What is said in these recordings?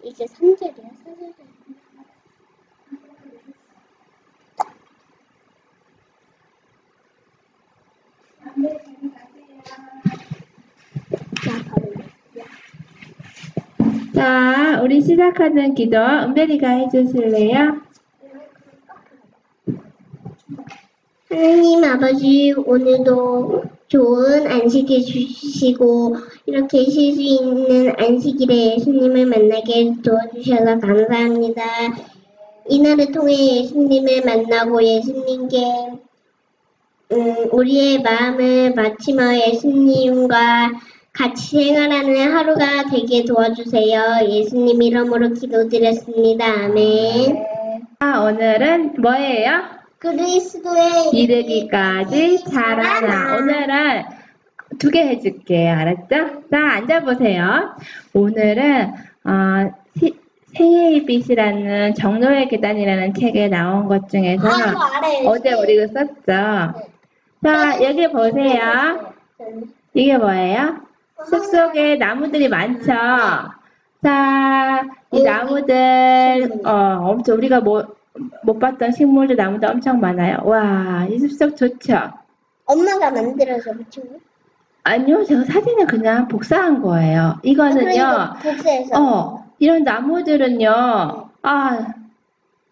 이제 3절이야, 4절이야. 자, 우리 시작하는 기도 은별이가 해주실래요? 하나님 아버지, 오늘도 좋은 안식일 주시고 이렇게 쉴 수 있는 안식일에 예수님을 만나게 도와주셔서 감사합니다. 이날을 통해 예수님을 만나고 예수님께 우리의 마음을 맞추며 예수님과 같이 생활하는 하루가 되게 도와주세요. 예수님 이름으로 기도드렸습니다. 아멘. 오늘은 뭐예요? 그리스도의 이르기까지 자라나. 오늘은 2개 해줄게요. 알았죠? 자, 앉아보세요. 오늘은 생애의 빛이라는 정로의 계단이라는 책에 나온 것 중에서 저 알아요. 어제 우리가 썼죠. 자, 여기 보세요. 이게 뭐예요? 숲속에 나무들이 많죠. 자, 이 나무들 엄청 우리가 못 봤던 식물들 나무도 엄청 많아요. 와, 이 숲속 좋죠? 엄마가 만들어서 붙인 거? 아니요, 제가 사진을 그냥 복사한 거예요. 이거는요, 그러니까 복사해서. 이런 나무들은요,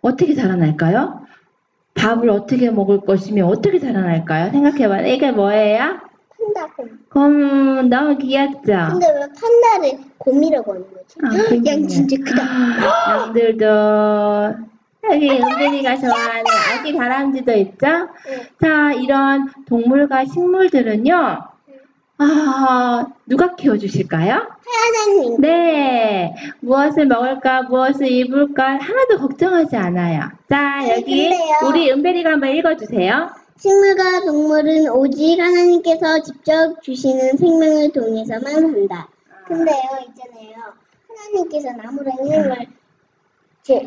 어떻게 자라날까요? 밥을 어떻게 먹을 것이며 어떻게 자라날까요? 생각해봐요. 이게 뭐예요? 판다. 너무 귀엽죠? 근데 왜 판다를 곰이라고 하는 거지? 양 진짜 크다. 양들도 여기 은빈이가 좋아하는 아기 다람쥐도 있죠? 네. 자, 이런 동물과 식물들은요, 누가 키워주실까요? 하나님. 네, 무엇을 먹을까, 무엇을 입을까 하나도 걱정하지 않아요. 자, 여기 근데요. 우리 은빈이가 한번 읽어주세요. 식물과 동물은 오직 하나님께서 직접 주시는 생명을 통해서만 한다. 근데요, 있잖아요. 하나님께서 나무랑 이런 걸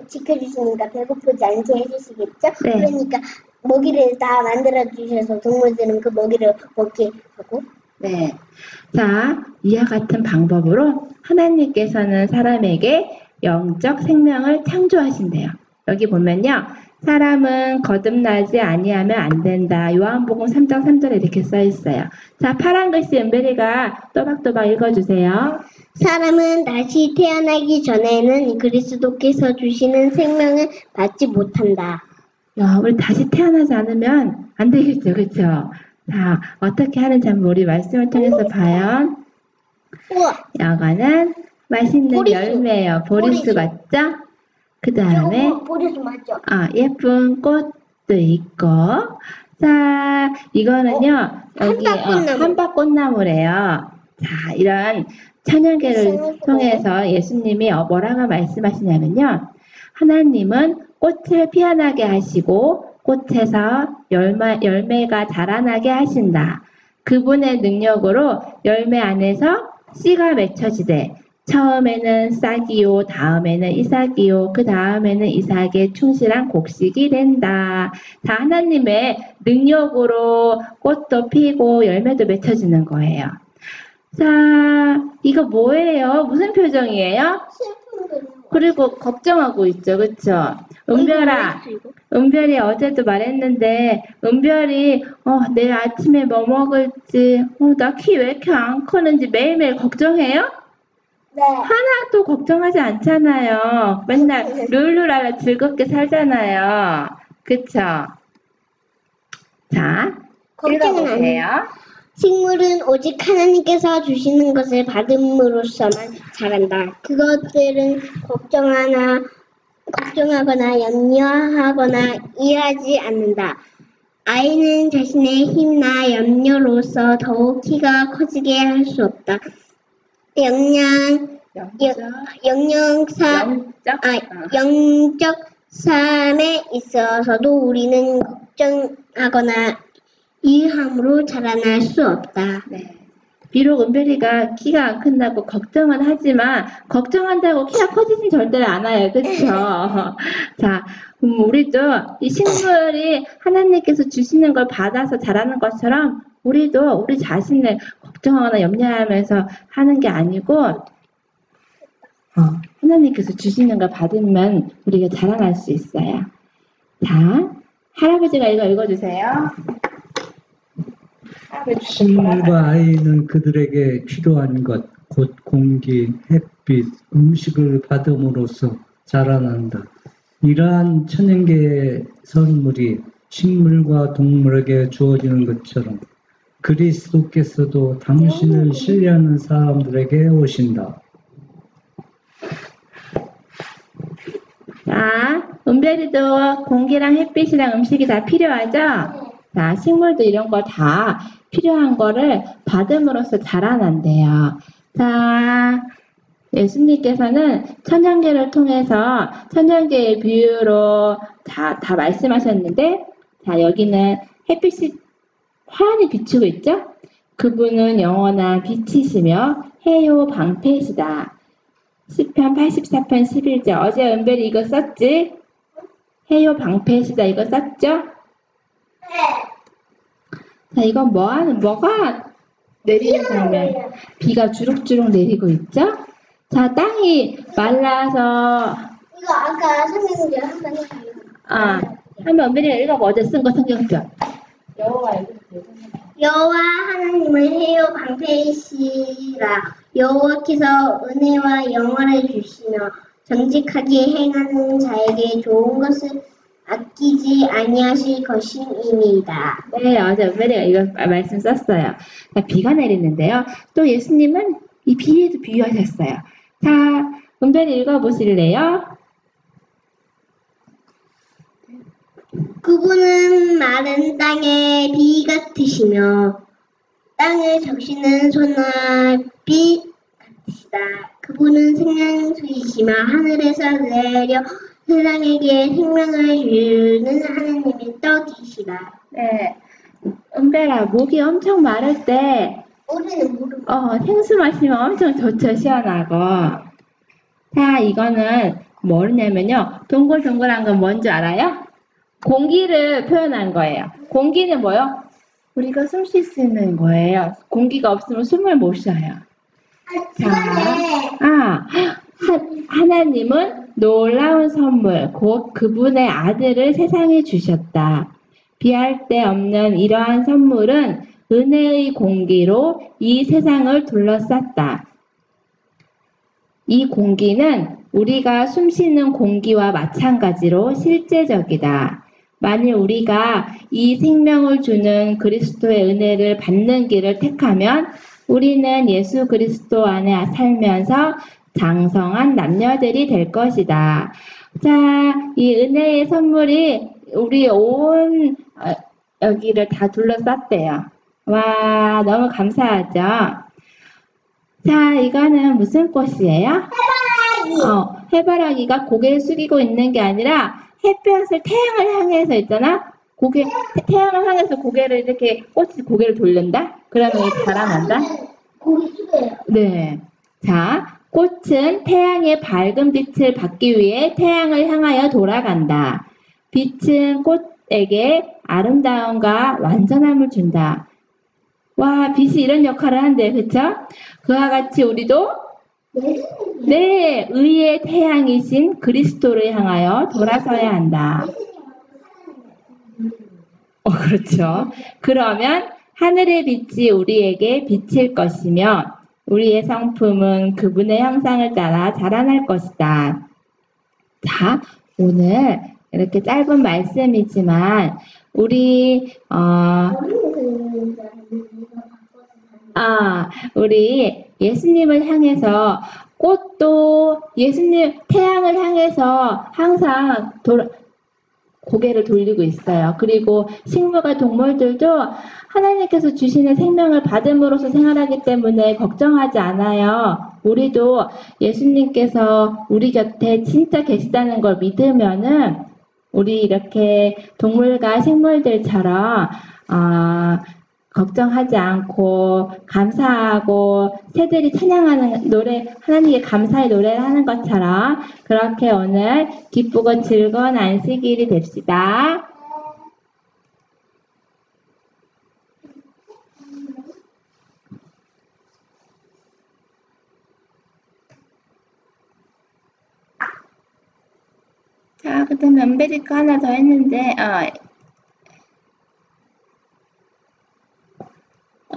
지켜주시니까 배고프지 않게 해주시겠죠? 네. 그러니까 먹이를 다 만들어주셔서 동물들은 그 먹이를 먹게 하고. 네. 자, 이와 같은 방법으로 하나님께서는 사람에게 영적 생명을 창조하신대요. 여기 보면요. 사람은 거듭나지 아니하면 안 된다. 요한복음 3장 3절에 이렇게 써 있어요. 자, 파란 글씨 은별이가 또박또박 읽어주세요. 사람은 다시 태어나기 전에는 그리스도께서 주시는 생명을 받지 못한다. 야, 우리 다시 태어나지 않으면 안 되겠죠, 그렇죠? 자, 어떻게 하는지 한번 우리 말씀을 통해서 봐요. 우와, 이거는 맛있는 보리수. 열매예요. 보리수 보리수. 같죠? 그 다음에 보리수 맞죠? 예쁜 꽃도 있고, 자, 이거는요, 여기 한박꽃나무. 한박꽃나무래요. 자, 이런 천연계를 통해서 예수님이 뭐라고 말씀하시냐면요. 하나님은 꽃을 피어나게 하시고 꽃에서 열매가 자라나게 하신다. 그분의 능력으로 열매 안에서 씨가 맺혀지되 처음에는 싹이요, 다음에는 이삭이요, 그 다음에는 이삭의 충실한 곡식이 된다. 다 하나님의 능력으로 꽃도 피고 열매도 맺혀지는 거예요. 자, 이거 뭐예요? 무슨 표정이에요? 그리고 걱정하고 있죠, 그쵸? 은별이 어제도 말했는데, 은별이, 내일 아침에 뭐 먹을지, 나 키 왜 이렇게 안 크는지 매일매일 걱정해요? 네. 하나도 걱정하지 않잖아요. 맨날 룰루랄라 즐겁게 살잖아요. 그쵸? 자, 걱정은 읽어보세요. 식물은 오직 하나님께서 주시는 것을 받음으로써만 자란다. 그것들은 걱정하거나 염려하거나 일하지 않는다. 아이는 자신의 힘이나 염려로서 더욱 키가 커지게 할 수 없다. 영적 삶에 있어서도 우리는 걱정하거나 이함으로 자라날 수 없다. 네. 비록 은별이가 키가 안 큰다고 걱정은 하지만 걱정한다고 키가 커지진 절대로 않아요. 그렇죠? 자, 우리도 이 식물이 하나님께서 주시는 걸 받아서 자라는 것처럼 우리도 우리 자신을 걱정하거나 염려하면서 하는 게 아니고 하나님께서 주시는 걸 받으면 우리가 자라날 수 있어요. 자, 할아버지가 이거 읽어주세요. 식물과 아이는 그들에게 필요한 것, 곧 공기, 햇빛, 음식을 받음으로써 자라난다. 이러한 천연계의 선물이 식물과 동물에게 주어지는 것처럼 그리스도께서도 당신을 신뢰하는 사람들에게 오신다. 자, 은별이도 공기랑 햇빛이랑 음식이 다 필요하죠? 자, 식물도 이런 거 다 필요한 거를 받음으로써 자라난대요. 자, 예수님께서는 천연계를 통해서 천연계의 비유로 다 말씀하셨는데, 자, 여기는 햇빛이 환히 비추고 있죠? 그분은 영원한 빛이시며 해요 방패시다. 시편 84편 11절. 어제 은별이 이거 썼지? 해요 방패시다 이거 썼죠? 자, 이건 뭐가 내리는 장면? 비가 주룩주룩 내리고 있죠? 자, 땅이 말라서, 이거 아까 선생님들 한번 해주세요. 한번 은별이가 읽어봐. 어제 쓴 거 성경편. 여호와 읽어주세요. 여호와 하나님은 해요 방패이시라. 여호와께서 은혜와 영화를 주시며 정직하게 행하는 자에게 좋은 것을 아끼지 아니하실 것임이니이다. 네, 어제 은별이가 이거 말씀 썼어요. 자, 비가 내리는데요. 또 예수님은 이 비에도 비유하셨어요. 자, 은별이 읽어보실래요? 그분은 마른 땅의 비 같으시며 땅을 적시는 소나비 같으시다. 그분은 생명수이시며 하늘에서 내려 세상에게 생명을 주는 하나님의 떡이시다. 네. 은별아, 목이 엄청 마를 때, 우리는 모르고 생수 마시면 엄청 좋죠, 시원하고. 자, 이거는 뭐냐면요. 동글동글한 건 뭔지 알아요? 공기를 표현한 거예요. 공기는 뭐요? 우리가 숨 쉴 수 있는 거예요. 공기가 없으면 숨을 못 쉬어요. 자, 하나님은 놀라운 선물, 곧 그분의 아들을 세상에 주셨다. 비할 데 없는 이러한 선물은 은혜의 공기로 이 세상을 둘러쌌다. 이 공기는 우리가 숨쉬는 공기와 마찬가지로 실제적이다. 만일 우리가 이 생명을 주는 그리스도의 은혜를 받는 길을 택하면 우리는 예수 그리스도 안에 살면서 장성한 남녀들이 될 것이다. 자, 이 은혜의 선물이 우리 온 여기를 다 둘러쌌대요. 와, 너무 감사하죠? 자, 이거는 무슨 꽃이에요? 해바라기가 고개를 숙이고 있는 게 아니라 햇볕을 태양을 향해서 있잖아. 태양을 향해서 고개를 이렇게 꽃이 고개를 돌린다. 그러면 자라난다. 고기 숙여요. 네. 자, 꽃은 태양의 밝은 빛을 받기 위해 태양을 향하여 돌아간다. 빛은 꽃에게 아름다움과 완전함을 준다. 와, 빛이 이런 역할을 한대, 그쵸? 그와 같이 우리도 네, 의의 태양이신 그리스도를 향하여 돌아서야 한다. 그렇죠. 그러면 하늘의 빛이 우리에게 비칠 것이며 우리의 성품은 그분의 형상을 따라 자라날 것이다. 자, 오늘 이렇게 짧은 말씀이지만 우리 우리 예수님을 향해서 꽃도 예수님 태양을 향해서 항상 고개를 돌리고 있어요. 그리고 식물과 동물들도 하나님께서 주시는 생명을 받음으로써 생활하기 때문에 걱정하지 않아요. 우리도 예수님께서 우리 곁에 진짜 계시다는 걸 믿으면은 우리 이렇게 동물과 식물들처럼 걱정하지 않고 감사하고 새들이 찬양하는 노래, 하나님께 감사의 노래를 하는 것처럼 그렇게 오늘 기쁘고 즐거운 안식일이 됩시다. 자, 그다음에 은베리카 하나 더 했는데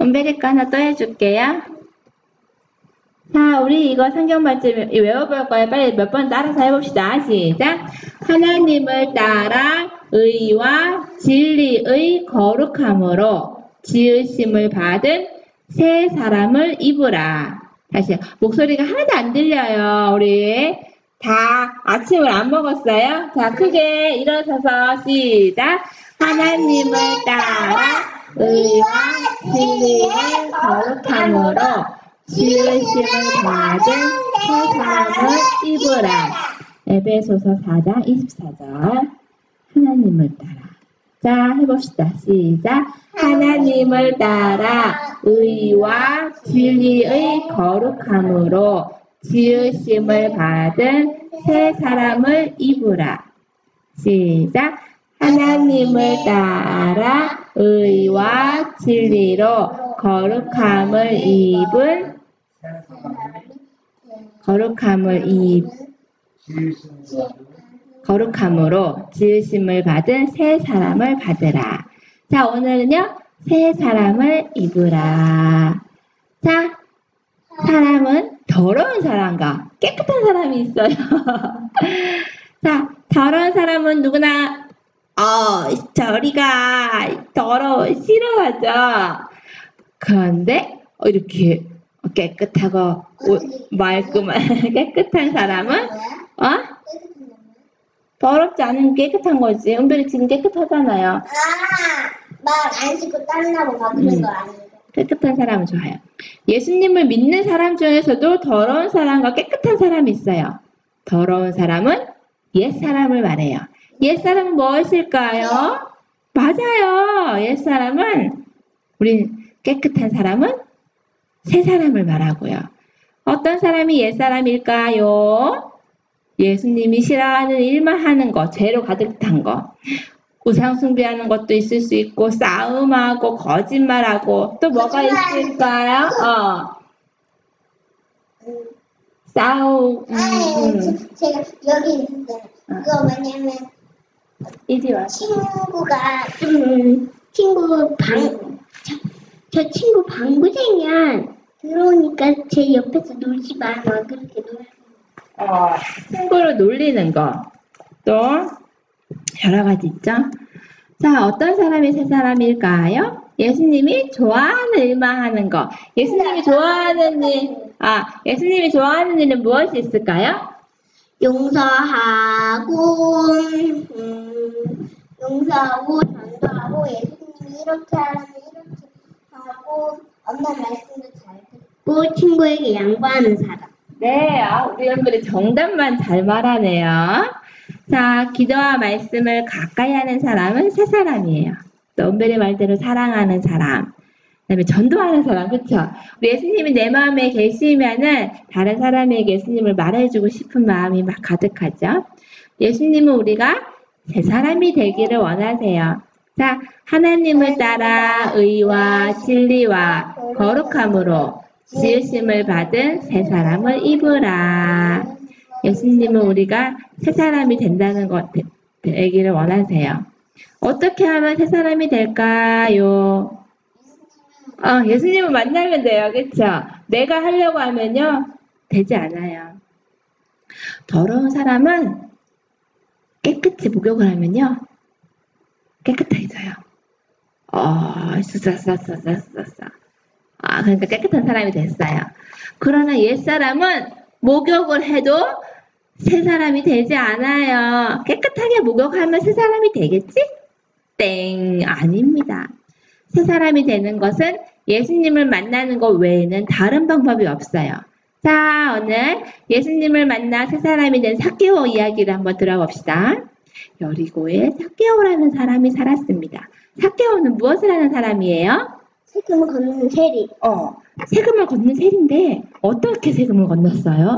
은별이가 하나 또 해줄게요. 자, 우리 이거 성경 말씀 외워볼 거예요. 빨리 몇 번 따라서 해봅시다. 시작. 하나님을 따라 의와 진리의 거룩함으로 지으심을 받은 새 사람을 입으라. 다시 목소리가 하나도 안 들려요. 우리 다 아침을 안 먹었어요? 자, 크게 일어서서 시작. 하나님을 따라 의와 진리의 거룩함으로 지으심을 받은 새 사람을 입으라. 에베소서 4장 24절. 하나님을 따라. 자, 해봅시다. 시작. 하나님을 따라 의와 진리의 거룩함으로 지으심을 받은 새 사람을 입으라. 시작. 하나님을 따라 의와 진리로 거룩함으로 지으심을 받은 새 사람을 받으라. 자, 오늘은요, 새 사람을 입으라. 자, 사람은 더러운 사람과 깨끗한 사람이 있어요. 자, 더러운 사람은 누구나 저리가 더러워 싫어하죠. 그런데 이렇게 깨끗하고 말끔한 깨끗한 사람은 더럽지 않은 깨끗한 거지. 은별이 지금 깨끗하잖아요. 말 안 씻고 땀나고 막 그런 거 아니에요? 깨끗한 사람은 좋아요. 예수님을 믿는 사람 중에서도 더러운 사람과 깨끗한 사람이 있어요. 더러운 사람은 옛사람을 말해요. 옛사람은 무엇일까요? 맞아요. 옛사람은 우린 깨끗한 사람은 새 사람을 말하고요. 어떤 사람이 옛사람일까요? 예수님이 싫어하는 일만 하는 거, 죄로 가득 찬 거. 우상 숭배하는 것도 있을 수 있고 싸움하고 거짓말하고 또 뭐가 있을까요? 제가 여기 있는데 그거 뭐냐면 이리 와. 친구가 저 친구 방구쟁이야. 들어오니까 제 옆에서 놀지 마. 막 그렇게 친구를 놀리는 거. 또 여러 가지 있죠. 자, 어떤 사람이 새 사람일까요? 예수님이 좋아하는 일만 하는 거. 예수님이 좋아하는 일은 무엇이 있을까요? 용서하고 전도하고 예수님이 이렇게 하면 이렇게 하고 엄마 말씀도 잘 듣고 친구에게 양보하는 사람. 네, 우리 여러분들이 정답만 잘 말하네요. 자, 기도와 말씀을 가까이 하는 사람은 새 사람이에요. 또 은별이 말대로 사랑하는 사람, 그다음에 전도하는 사람, 그렇죠? 우리 예수님이 내 마음에 계시면은 다른 사람에게 예수님을 말해주고 싶은 마음이 막 가득하죠. 예수님은 우리가 새 사람이 되기를 원하세요. 자, 하나님을 따라 의와 진리와 거룩함으로 지으심을 받은 새 사람을 입으라. 예수님은 우리가 새 사람이 된다는 것 되기를 원하세요. 어떻게 하면 새 사람이 될까요? 예수님을 만나면 돼요. 그렇죠? 내가 하려고 하면요. 되지 않아요. 더러운 사람은 깨끗이 목욕을 하면요. 깨끗해져요. 그러니까 깨끗한 사람이 됐어요. 그러나 옛사람은 목욕을 해도 새 사람이 되지 않아요. 깨끗하게 목욕하면 새 사람이 되겠지? 땡, 아닙니다. 새 사람이 되는 것은 예수님을 만나는 것 외에는 다른 방법이 없어요. 자, 오늘 예수님을 만나 새 사람이 된 삭개오 이야기를 한번 들어봅시다. 여리고에 삭개오라는 사람이 살았습니다. 삭개오는 무엇을 하는 사람이에요? 세금을 걷는 세리. 세금을 걷는 세리인데 어떻게 세금을 건넜어요?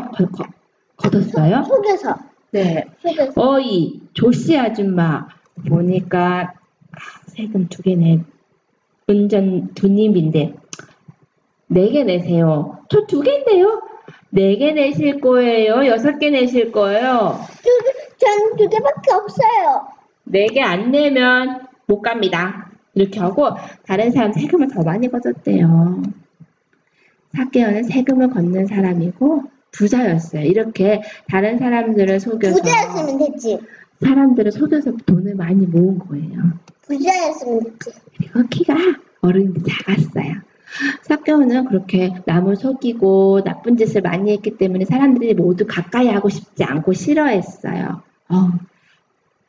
걷었어요? 속여서. 네. 속여서. 이 조씨 아줌마 보니까 세금 2개 운전 2님인데 4개 내세요. 저 2개인데요? 4개 내실 거예요? 6개 내실 거예요? 전 2개밖에 없어요. 4개 안 내면 못 갑니다. 이렇게 하고 다른 사람 세금을 더 많이 걷었대요. 삭개오는 세금을 걷는 사람이고 부자였어요. 이렇게 다른 사람들을 속여서 부자였으면 됐지. 사람들을 속여서 돈을 많이 모은 거예요. 부자였으면 됐지. 그리고 키가 어른인데 작았어요. 삭개오는 그렇게 남을 속이고 나쁜 짓을 많이 했기 때문에 사람들이 모두 가까이 하고 싶지 않고 싫어했어요.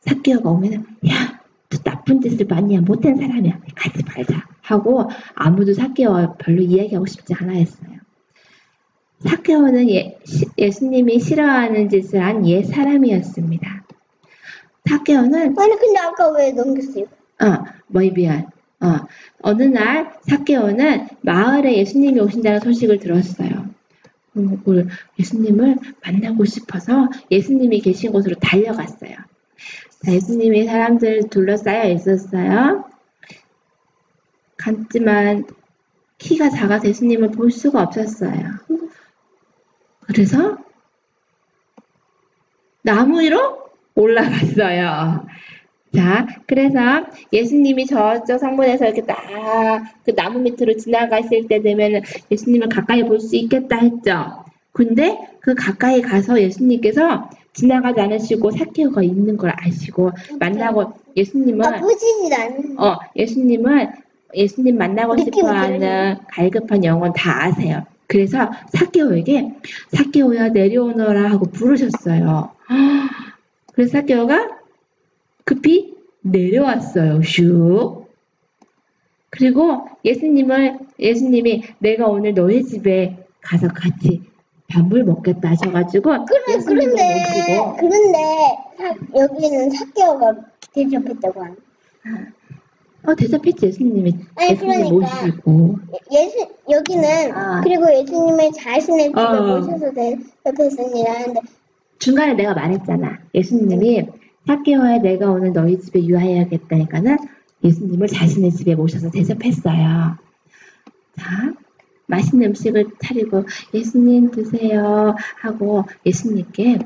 삭개오가 오면은 야, 너 나쁜 짓을 많이 못한 사람이야. 가지 말자 하고 아무도 삭개오와 별로 이야기하고 싶지 않아 했어요. 삭개오는 예수님이 싫어하는 짓을 한 옛 사람이었습니다. 삭개오는 아니 근데 아까 왜 넘겼어요? 미안. 어느 날 삭개오는 마을에 예수님이 오신다는 소식을 들었어요. 예수님을 만나고 싶어서 예수님이 계신 곳으로 달려갔어요. 자, 예수님이 사람들 둘러싸여 있었어요. 갔지만 키가 작아서 예수님을 볼 수가 없었어요. 그래서 나무 위로 올라갔어요. 자, 그래서 예수님이 저쪽 성문에서 이렇게 딱 그 나무 밑으로 지나가실 때 되면 예수님을 가까이 볼 수 있겠다 했죠. 근데 그 가까이 가서 예수님께서 지나가지 않으시고 삭개오가 있는 걸 아시고 만나고 예수님은 보지질 않은. 예수님 만나고 싶어하는 갈급한 영혼 다 아세요. 그래서 삭개오에게 삭개오야 내려오너라 하고 부르셨어요. 그래서 삭개오가 급히 내려왔어요. 슉. 그리고 예수님이 내가 오늘 너희 집에 가서 같이 밥을 먹겠다 하셔가지고 예수님을 모시고. 그런데 여기는 삭개오가 대접했다고 하는. 대접했지. 예수님이 아니, 예수님 그러니까. 모시고. 여기는 그리고 예수님을 자신의 집에 모셔서 대접했으니라 하는데 중간에 내가 말했잖아. 예수님이 삭개오야 내가 오늘 너희 집에 유하여야겠다니까는 예수님을 자신의 집에 모셔서 대접했어요. 자, 맛있는 음식을 차리고 예수님 드세요 하고 예수님께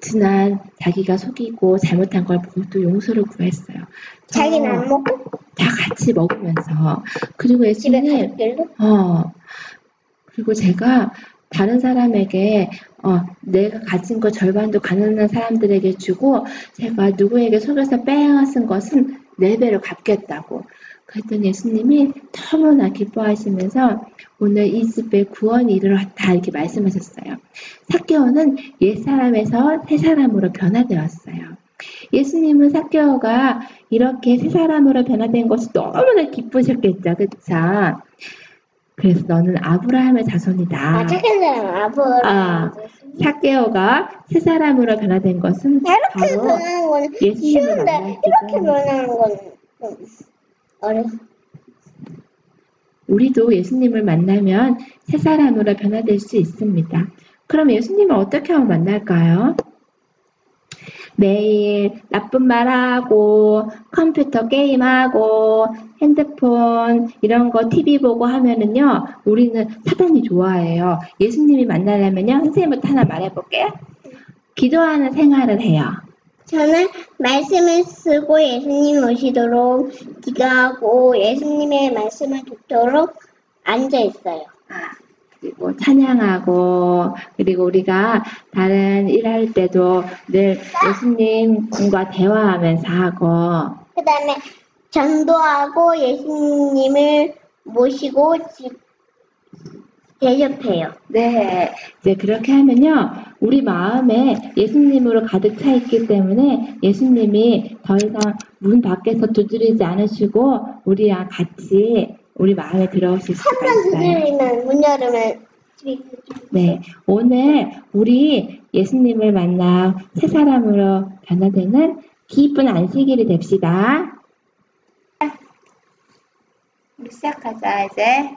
지난 자기가 속이고 잘못한 걸 보고 또 용서를 구했어요. 자기는 안 먹고? 다 같이 먹으면서. 그리고 예수님 집에 가족들도? 그리고 제가 다른 사람에게 내가 가진 거 절반도 가난한 사람들에게 주고 제가 누구에게 속여서 빼앗은 것은 4배로 갚겠다고. 그랬더니 예수님이 너무나 기뻐하시면서 오늘 이 집에 구원이 이르렀다 이렇게 말씀하셨어요. 삭개오는 옛사람에서 새사람으로 변화되었어요. 예수님은 삭개오가 이렇게 새사람으로 변화된 것이 너무나 기쁘셨겠죠. 그쵸? 그래서 너는 아브라함의 자손이다. 착한 사람 아브라함. 삭개오가 새 사람으로 변화된 것은 이렇게 바로 변하는 거는 예수님을 쉬운데 만났기 이렇게 때문에. 변하는 거는 좀 어려워. 우리도 예수님을 만나면 새 사람으로 변화될 수 있습니다. 그럼 예수님을 어떻게 하면 만날까요? 매일 나쁜 말하고 컴퓨터 게임하고 핸드폰 이런 거 TV 보고 하면은요 우리는 사단이 좋아해요. 예수님이 만나려면요 선생님부터 하나 말해볼게요. 기도하는 생활을 해요. 저는 말씀을 쓰고 예수님 오시도록 기도하고 예수님의 말씀을 듣도록 앉아 있어요. 그리고 찬양하고 그리고 우리가 다른 일할 때도 늘 예수님과 대화하면서 하고 그 다음에 전도하고 예수님을 모시고 대접해요. 네, 이제 그렇게 하면요, 우리 마음에 예수님으로 가득 차 있기 때문에 예수님이 더 이상 문 밖에서 두드리지 않으시고 우리랑 같이 우리 마음에 들어오실 수가 한번 있어요. 두드리면 문 열으면 네, 오늘 우리 예수님을 만나 새 사람으로 변화되는 기쁜 안식일이 됩시다. 우리 시작하자 이제.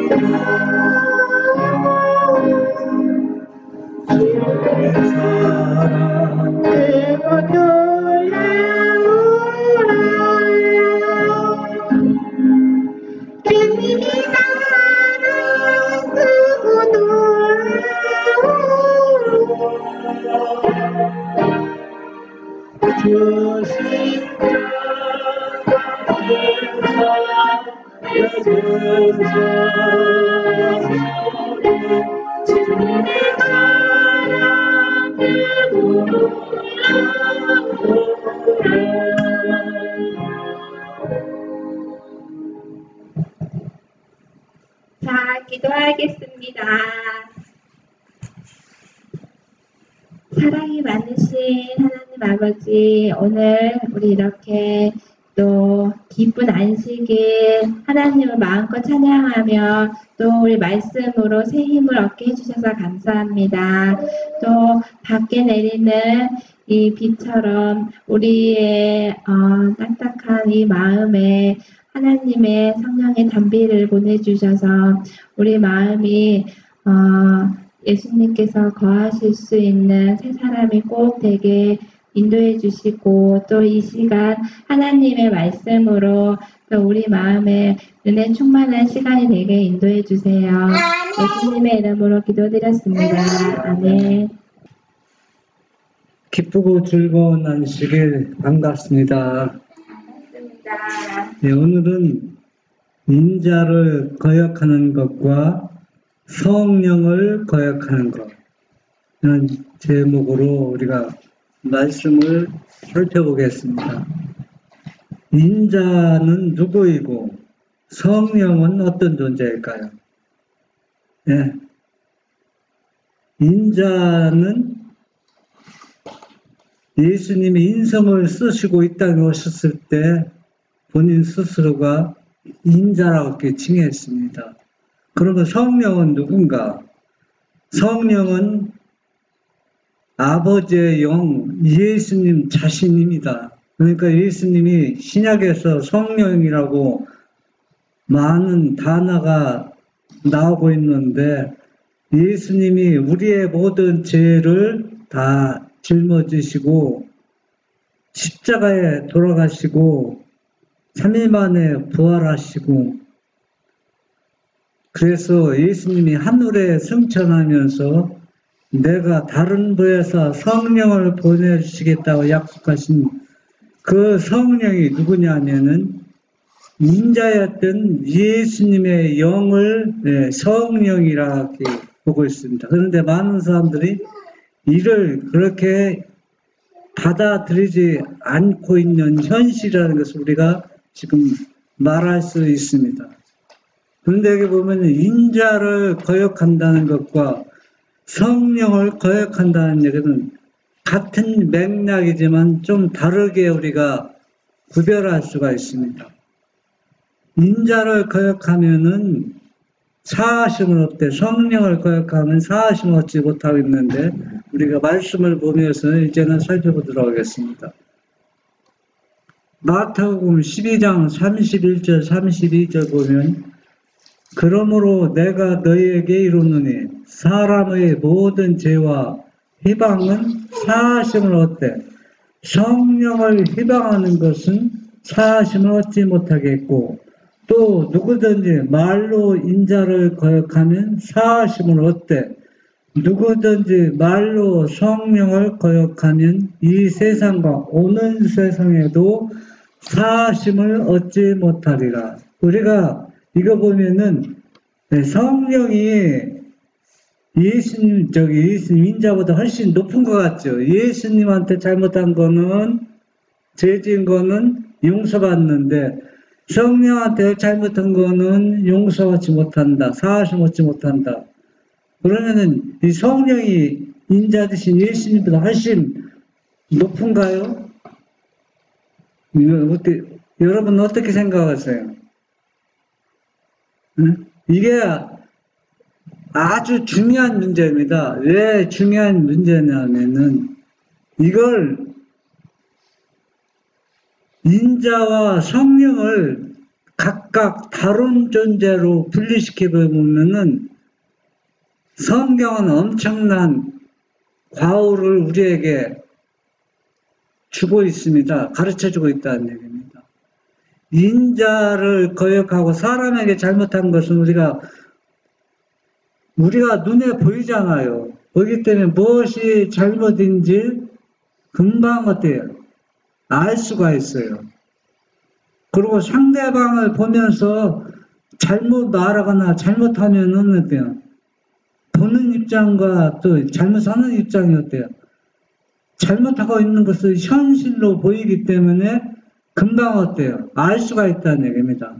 크고 놀라워라 주님의 사랑 크고 놀라워라 주신 주님의 사랑 크고 자, 기도하겠습니다. 사랑이 많으신 하나님 아버지, 오늘 우리 이렇게 또 기쁜 안식일 하나님을 마음껏 찬양하며 또 우리 말씀으로 새 힘을 얻게 해주셔서 감사합니다. 또 밖에 내리는 이 비처럼 우리의 딱딱한 이 마음에 하나님의 성령의 단비를 보내주셔서 우리 마음이 예수님께서 거하실 수 있는 새 사람이 꼭 되게 인도해 주시고 또 이 시간 하나님의 말씀으로 또 우리 마음에 은혜 충만한 시간이 되게 인도해 주세요. 예수님의 이름으로 기도드렸습니다. 아멘. 기쁘고 즐거운 안식일 반갑습니다. 네, 오늘은 인자를 거역하는 것과 성령을 거역하는 것 이런 제목으로 우리가 말씀을 살펴보겠습니다. 인자는 누구이고 성령은 어떤 존재일까요? 네. 인자는 예수님이 인성을 쓰시고 이 땅에 오셨을 때 본인 스스로가 인자라고 이렇게 칭했습니다. 그러면 성령은 누군가? 성령은 아버지의 영, 예수님 자신입니다. 그러니까 예수님이 신약에서 성령이라고 많은 단어가 나오고 있는데 예수님이 우리의 모든 죄를 다 짊어지시고 십자가에 돌아가시고 3일 만에 부활하시고 그래서 예수님이 하늘에 승천하면서 내가 다른 부에서 성령을 보내주시겠다고 약속하신 그 성령이 누구냐면은 인자였던 예수님의 영을 성령이라고 보고 있습니다. 그런데 많은 사람들이 이를 그렇게 받아들이지 않고 있는 현실이라는 것을 우리가 지금 말할 수 있습니다. 그런데 여기 보면 인자를 거역한다는 것과 성령을 거역한다는 얘기는 같은 맥락이지만 좀 다르게 우리가 구별할 수가 있습니다. 인자를 거역하면은 사하심을 얻되 성령을 거역하면 사하심을 얻지 못하고 있는데 우리가 말씀을 보면서 이제는 살펴보도록 하겠습니다. 마태복음 12장 31절 32절 보면 그러므로 내가 너희에게 이르노니 사람의 모든 죄와 희방은 사하심을 얻되 성령을 희방하는 것은 사하심을 얻지 못하겠고 또 누구든지 말로 인자를 거역하면 사하심을 얻되 누구든지 말로 성령을 거역하면 이 세상과 오는 세상에도 사하심을 얻지 못하리라. 우리가 이거 보면은 성령이 예수님 인자보다 훨씬 높은 것 같죠. 예수님한테 잘못한 거는 죄 지은 거는 용서받는데 성령한테 잘못한 거는 용서받지 못한다. 사하심 얻지 못한다. 그러면은 이 성령이 인자 되신 예수님보다 훨씬 높은가요? 여러분 어떻게 생각하세요? 이게 아주 중요한 문제입니다. 왜 중요한 문제냐면은 이걸 인자와 성령을 각각 다른 존재로 분리시켜 보면은 성경은 엄청난 과오를 우리에게 주고 있습니다. 가르쳐 주고 있다는 얘기입니다. 인자를 거역하고 사람에게 잘못한 것은 우리가 눈에 보이잖아요. 보이기 때문에 무엇이 잘못인지 금방 어때요? 알 수가 있어요. 그리고 상대방을 보면서 잘못 말하거나 잘못하면은 어때요? 보는 입장과 또 잘못하는 입장이 어때요? 잘못하고 있는 것을 현실로 보이기 때문에 금방 어때요? 알 수가 있다는 얘기입니다.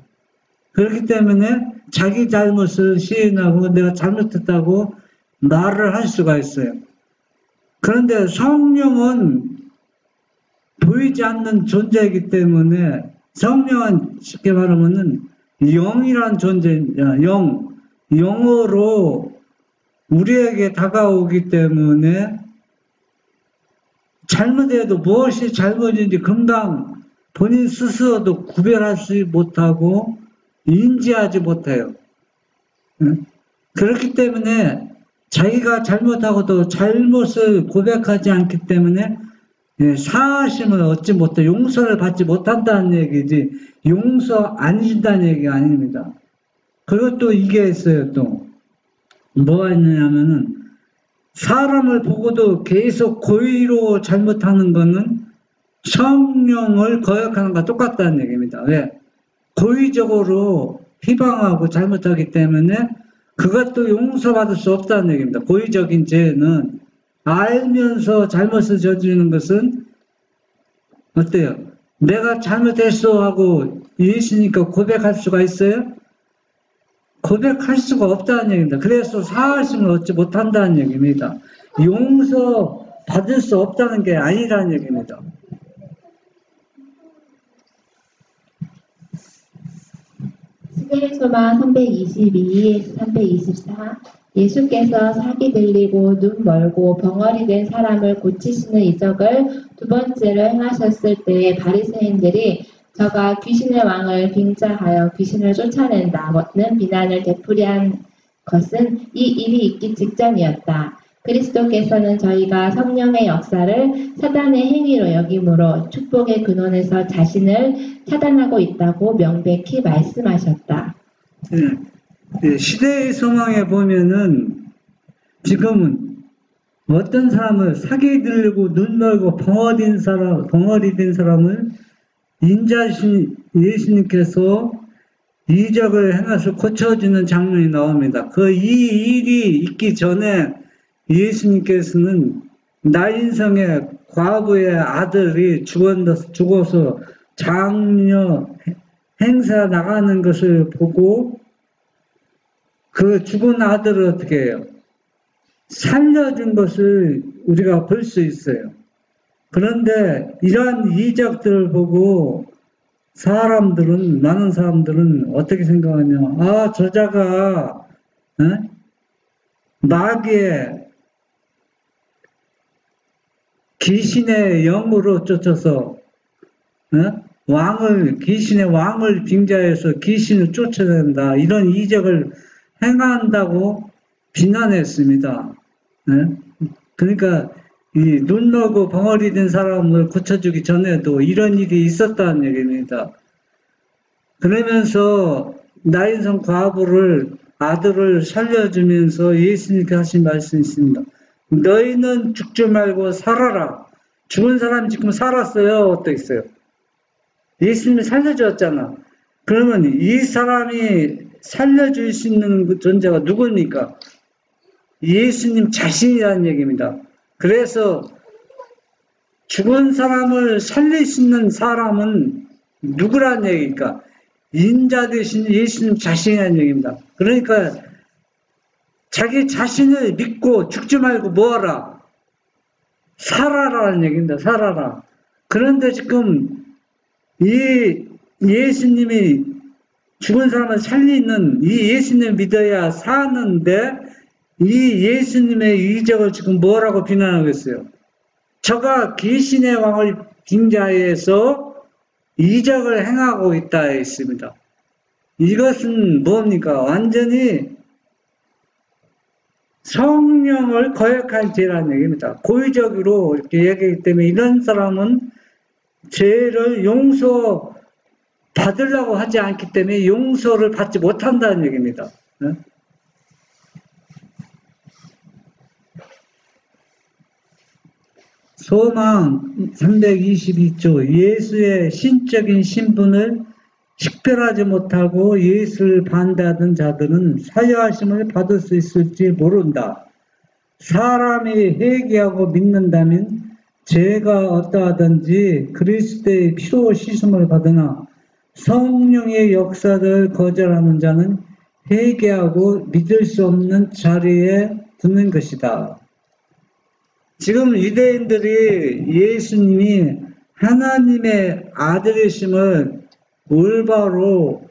그렇기 때문에 자기 잘못을 시인하고 내가 잘못했다고 말을 할 수가 있어요. 그런데 성령은 보이지 않는 존재이기 때문에 성령은 쉽게 말하면은 영이란 존재입니다. 영으로 우리에게 다가오기 때문에 잘못해도 무엇이 잘못인지 금방 본인 스스로도 구별할 수 못하고 인지하지 못해요. 그렇기 때문에 자기가 잘못하고도 잘못을 고백하지 않기 때문에 사하심을 얻지 못해 용서를 받지 못한다는 얘기지 용서 안 준다는 얘기가 아닙니다. 그리고 또 이게 있어요. 또 뭐가 있느냐면은 사람을 보고도 계속 고의로 잘못하는 거는 성령을 거역하는 것과 똑같다는 얘기입니다. 왜? 고의적으로 비방하고 잘못하기 때문에 그것도 용서받을 수 없다는 얘기입니다. 고의적인 죄는 알면서 잘못을 저지르는 것은 어때요? 내가 잘못했어 하고 예수니까 고백할 수가 있어요? 고백할 수가 없다는 얘기입니다. 그래서 사하심을 얻지 못한다는 얘기입니다. 용서 받을 수 없다는 게 아니라는 얘기입니다. 스데소마 322에서 324 예수께서 사기 들리고 눈 멀고 벙어리 된 사람을 고치시는 이적을 두 번째로 행하셨을 때에 바리새인들이 저가 귀신의 왕을 빙자하여 귀신을 쫓아낸다는 비난을 되풀이한 것은 이 일이 있기 직전이었다. 그리스도께서는 저희가 성령의 역사를 사단의 행위로 여김으로 축복의 근원에서 자신을 차단하고 있다고 명백히 말씀하셨다. 시대의 소망에 보면은 지금은 어떤 사람을 사기 들고 눈 멀고 벙어리 된 사람을 인자신 예수님께서 이적을 행해서 고쳐주는 장면이 나옵니다. 이 일이 있기 전에 예수님께서는 나인성의 과부의 아들이 죽어서 장녀 행사 나가는 것을 보고 그 죽은 아들을 어떻게 해요? 살려준 것을 우리가 볼 수 있어요. 그런데 이러한 이적들을 보고 많은 사람들은 어떻게 생각하냐? 저자가 마귀의 귀신의 영으로 쫓아서 귀신의 왕을 빙자해서 귀신을 쫓아낸다. 이런 이적을 행한다고 비난했습니다. 그러니까 이 눈 멀고 벙어리 된 사람을 고쳐주기 전에도 이런 일이 있었다는 얘기입니다. 그러면서 나인성 과부를 아들을 살려주면서 예수님께 하신 말씀이 있습니다. 너희는 죽지 말고 살아라. 죽은 사람이 지금 살았어요. 어떻겠어요? 예수님이 살려주었잖아. 그러면 이 사람이 살려줄 수 있는 존재가 누굽니까? 예수님 자신이라는 얘기입니다. 그래서 죽은 사람을 살릴 수 있는 사람은 누구라는 얘기입니까? 인자 되신 예수님 자신이라는 얘기입니다. 그러니까 자기 자신을 믿고 죽지 말고 뭐하라? 살아라는 얘기입니다. 살아라. 그런데 지금 이 예수님이 죽은 사람을 살리는 이 예수님을 믿어야 사는데 이 예수님의 이적을 지금 뭐라고 비난하고 있어요? 저가 귀신의 왕을 빙자해서 이적을 행하고 있다 했습니다. 이것은 뭡니까? 완전히 성령을 거역한 죄라는 얘기입니다. 고의적으로 이렇게 얘기하기 때문에 이런 사람은 죄를 용서받으려고 하지 않기 때문에 용서를 받지 못한다는 얘기입니다. 소망 322조 예수의 신적인 신분을 식별하지 못하고 예수를 반대하던 자들은 사유하심을 받을 수 있을지 모른다. 사람이 회개하고 믿는다면 죄가 어떠하든지 그리스도의 피로 씻음을 받으나 성령의 역사를 거절하는 자는 회개하고 믿을 수 없는 자리에 두는 것이다. 지금 유대인들이 예수님이 하나님의 아들이심을 올바로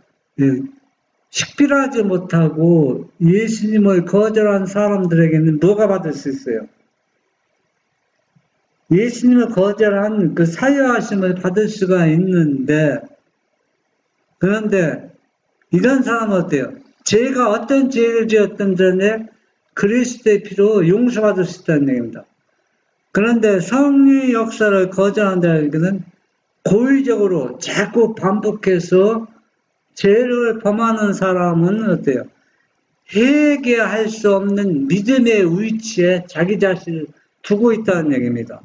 식별하지 못하고 예수님을 거절한 사람들에게는 뭐가 받을 수 있어요? 예수님을 거절한 그 사유하심을 받을 수가 있는데, 그런데 이런 사람은 어때요? 죄가 어떤 죄를 지었던 전에 그리스도의 피로 용서받을 수 있다는 얘기입니다. 그런데 성령의 역사를 거절한다는 것은 고의적으로 자꾸 반복해서 죄를 범하는 사람은 어때요? 회개할 수 없는 믿음의 위치에 자기 자신을 두고 있다는 얘기입니다.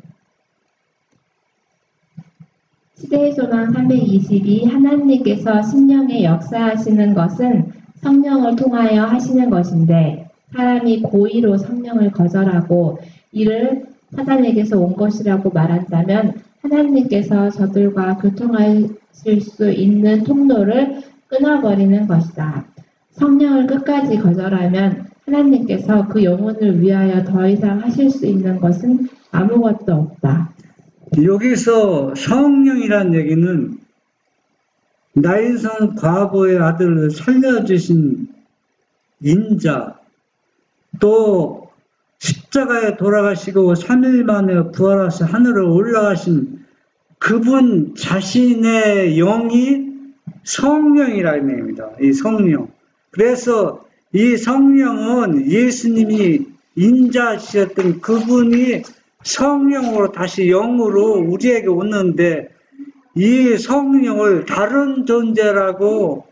시대의 소망 322 하나님께서 심령에 역사하시는 것은 성령을 통하여 하시는 것인데 사람이 고의로 성령을 거절하고 이를 사단에게서 온 것이라고 말한다면 하나님께서 저들과 교통하실 수 있는 통로를 끊어버리는 것이다. 성령을 끝까지 거절하면 하나님께서 그 영혼을 위하여 더 이상 하실 수 있는 것은 아무것도 없다. 여기서 성령이라는 얘기는 나인성 과부의 아들을 살려주신 인자, 또 십자가에 돌아가시고 3일 만에 부활하셔 하늘로 올라가신 그분 자신의 영이 성령이라는 얘기입니다. 이 성령. 그래서 이 성령은 예수님이 인자하셨던 그분이 성령으로 다시 영으로 우리에게 오는데 이 성령을 다른 존재라고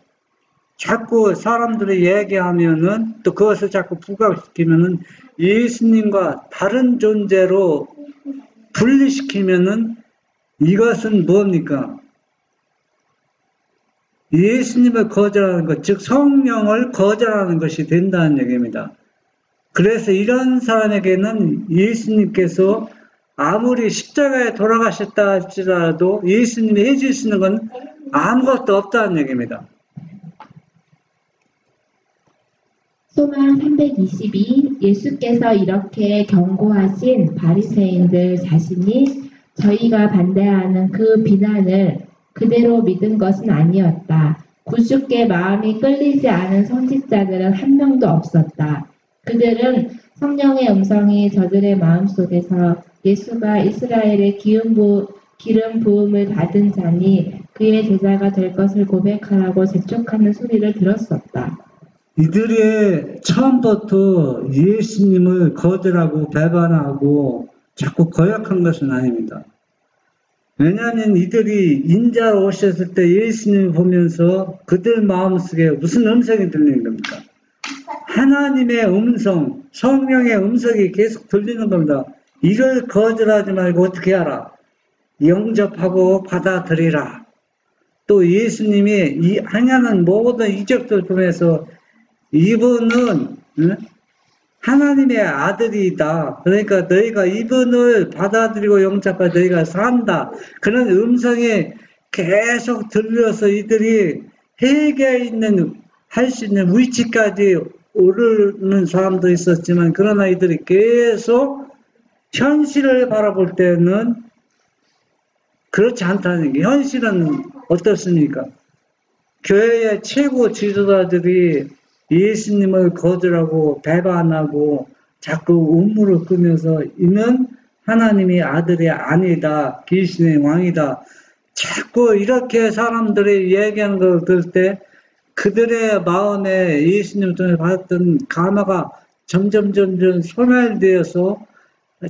자꾸 사람들이 얘기하면은 또 그것을 자꾸 부각시키면은 예수님과 다른 존재로 분리시키면은 이것은 뭡니까? 예수님을 거절하는 것, 즉 성령을 거절하는 것이 된다는 얘기입니다. 그래서 이런 사람에게는 예수님께서 아무리 십자가에 돌아가셨다 할지라도 예수님이 해주시는 건 아무것도 없다는 얘기입니다. 소망 322 예수께서 이렇게 경고하신 바리새인들 자신이 저희가 반대하는 그 비난을 그대로 믿은 것은 아니었다. 구주께 마음이 끌리지 않은 선지자들은 한 명도 없었다. 그들은 성령의 음성이 저들의 마음속에서 예수가 이스라엘의 기름 부음을 받은 자니 그의 제자가 될 것을 고백하라고 재촉하는 소리를 들었었다. 이들이 처음부터 예수님을 거절하고 배반하고 자꾸 거역한 것은 아닙니다. 왜냐하면 이들이 인자로 오셨을 때 예수님을 보면서 그들 마음속에 무슨 음성이 들리는 겁니까? 하나님의 음성, 성령의 음성이 계속 들리는 겁니다. 이걸 거절하지 말고 어떻게 하라? 영접하고 받아들이라. 또 예수님이 이 행하는 모든 이적들 통해서 이분은 하나님의 아들이다. 그러니까 너희가 이분을 받아들이고 영접하고 너희가 산다. 그런 음성이 계속 들려서 이들이 회개에 있는 할 수 있는 위치까지 오르는 사람도 있었지만 그러나 이들이 계속 현실을 바라볼 때는 그렇지 않다는 게 현실은 어떻습니까? 교회의 최고 지도자들이 예수님을 거절하고 배반하고 자꾸 우물을 끄면서 이는 하나님의 아들이 아니다. 귀신의 왕이다. 자꾸 이렇게 사람들이 얘기하는 걸 들을 때 그들의 마음에 예수님 통해 받았던 감화가 점점 소멸되어서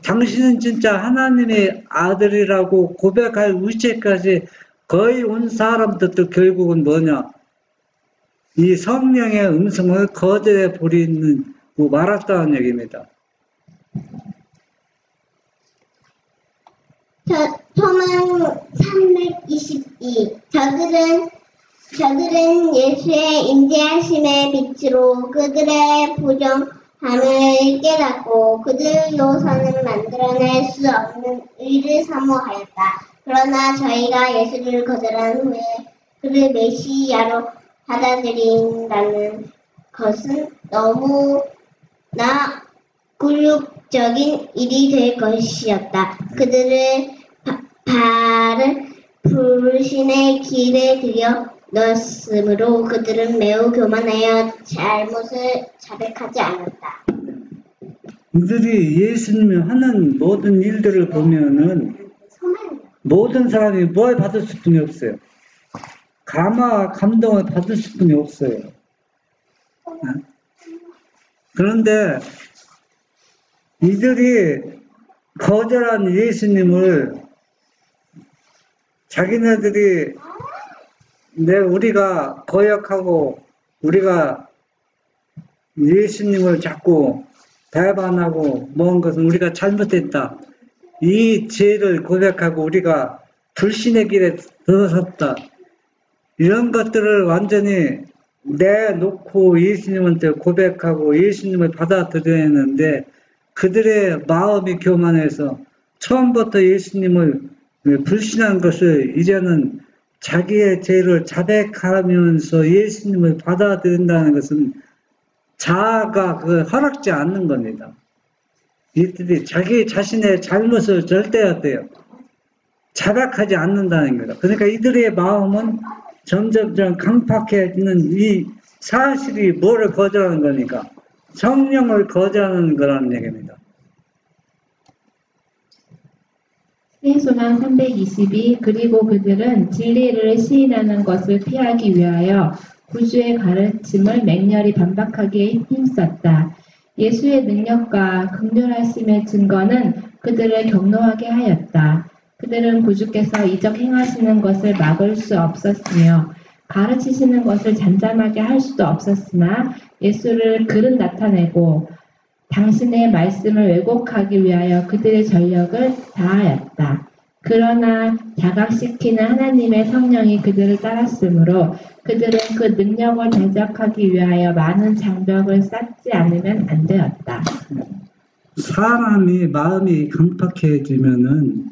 당신은 진짜 하나님의 아들이라고 고백할 위치까지 거의 온 사람들도 결국은 뭐냐? 이 성령의 음성을 거절해 버리고 말았다는 얘기입니다. 소망 322. 저들은 예수의 임재하심의 빛으로 그들의 부정함을 깨닫고 그들로서는 만들어낼 수 없는 의를 사모하였다. 그러나 저희가 예수를 거절한 후에 그를 메시아로 받아들인다는 것은 너무나 굴욕적인 일이 될 것이었다. 그들을 바른 불신의 길에 들여 넣었으므로 그들은 매우 교만하여 잘못을 자백하지 않았다. 이들이 예수님이 하는 모든 일들을 보면은 모든 사람이 뭘 받을 수뿐이 없어요. 감화, 감동을 받을 수뿐이 없어요. 그런데 이들이 거절한 예수님을 자기네들이 우리가 거역하고 우리가 예수님을 자꾸 배반하고 뭔 것은 우리가 잘못했다. 이 죄를 고백하고 우리가 불신의 길에 들어섰다. 이런 것들을 완전히 내놓고 예수님한테 고백하고 예수님을 받아들였는데 그들의 마음이 교만해서 처음부터 예수님을 불신한 것을 이제는 자기의 죄를 자백하면서 예수님을 받아들인다는 것은 자아가 허락지 않는 겁니다. 이들이 자기 자신의 잘못을 절대하대요. 자백하지 않는다는 겁니다. 그러니까 이들의 마음은 점점 강팍해지는 이 사실이 뭐를 거절하는 거니까 성령을 거절하는 거라는 얘기입니다. 소망 322. 그리고 그들은 진리를 시인하는 것을 피하기 위하여 구주의 가르침을 맹렬히 반박하기에 힘썼다. 예수의 능력과 긍휼하심의 증거는 그들을 격노하게 하였다. 그들은 구주께서 이적 행하시는 것을 막을 수 없었으며 가르치시는 것을 잠잠하게 할 수도 없었으나 예수를 그릇 나타내고 당신의 말씀을 왜곡하기 위하여 그들의 전력을 다하였다. 그러나 자각시키는 하나님의 성령이 그들을 따랐으므로 그들은 그 능력을 대적하기 위하여 많은 장벽을 쌓지 않으면 안 되었다. 사람이 마음이 강팍해지면은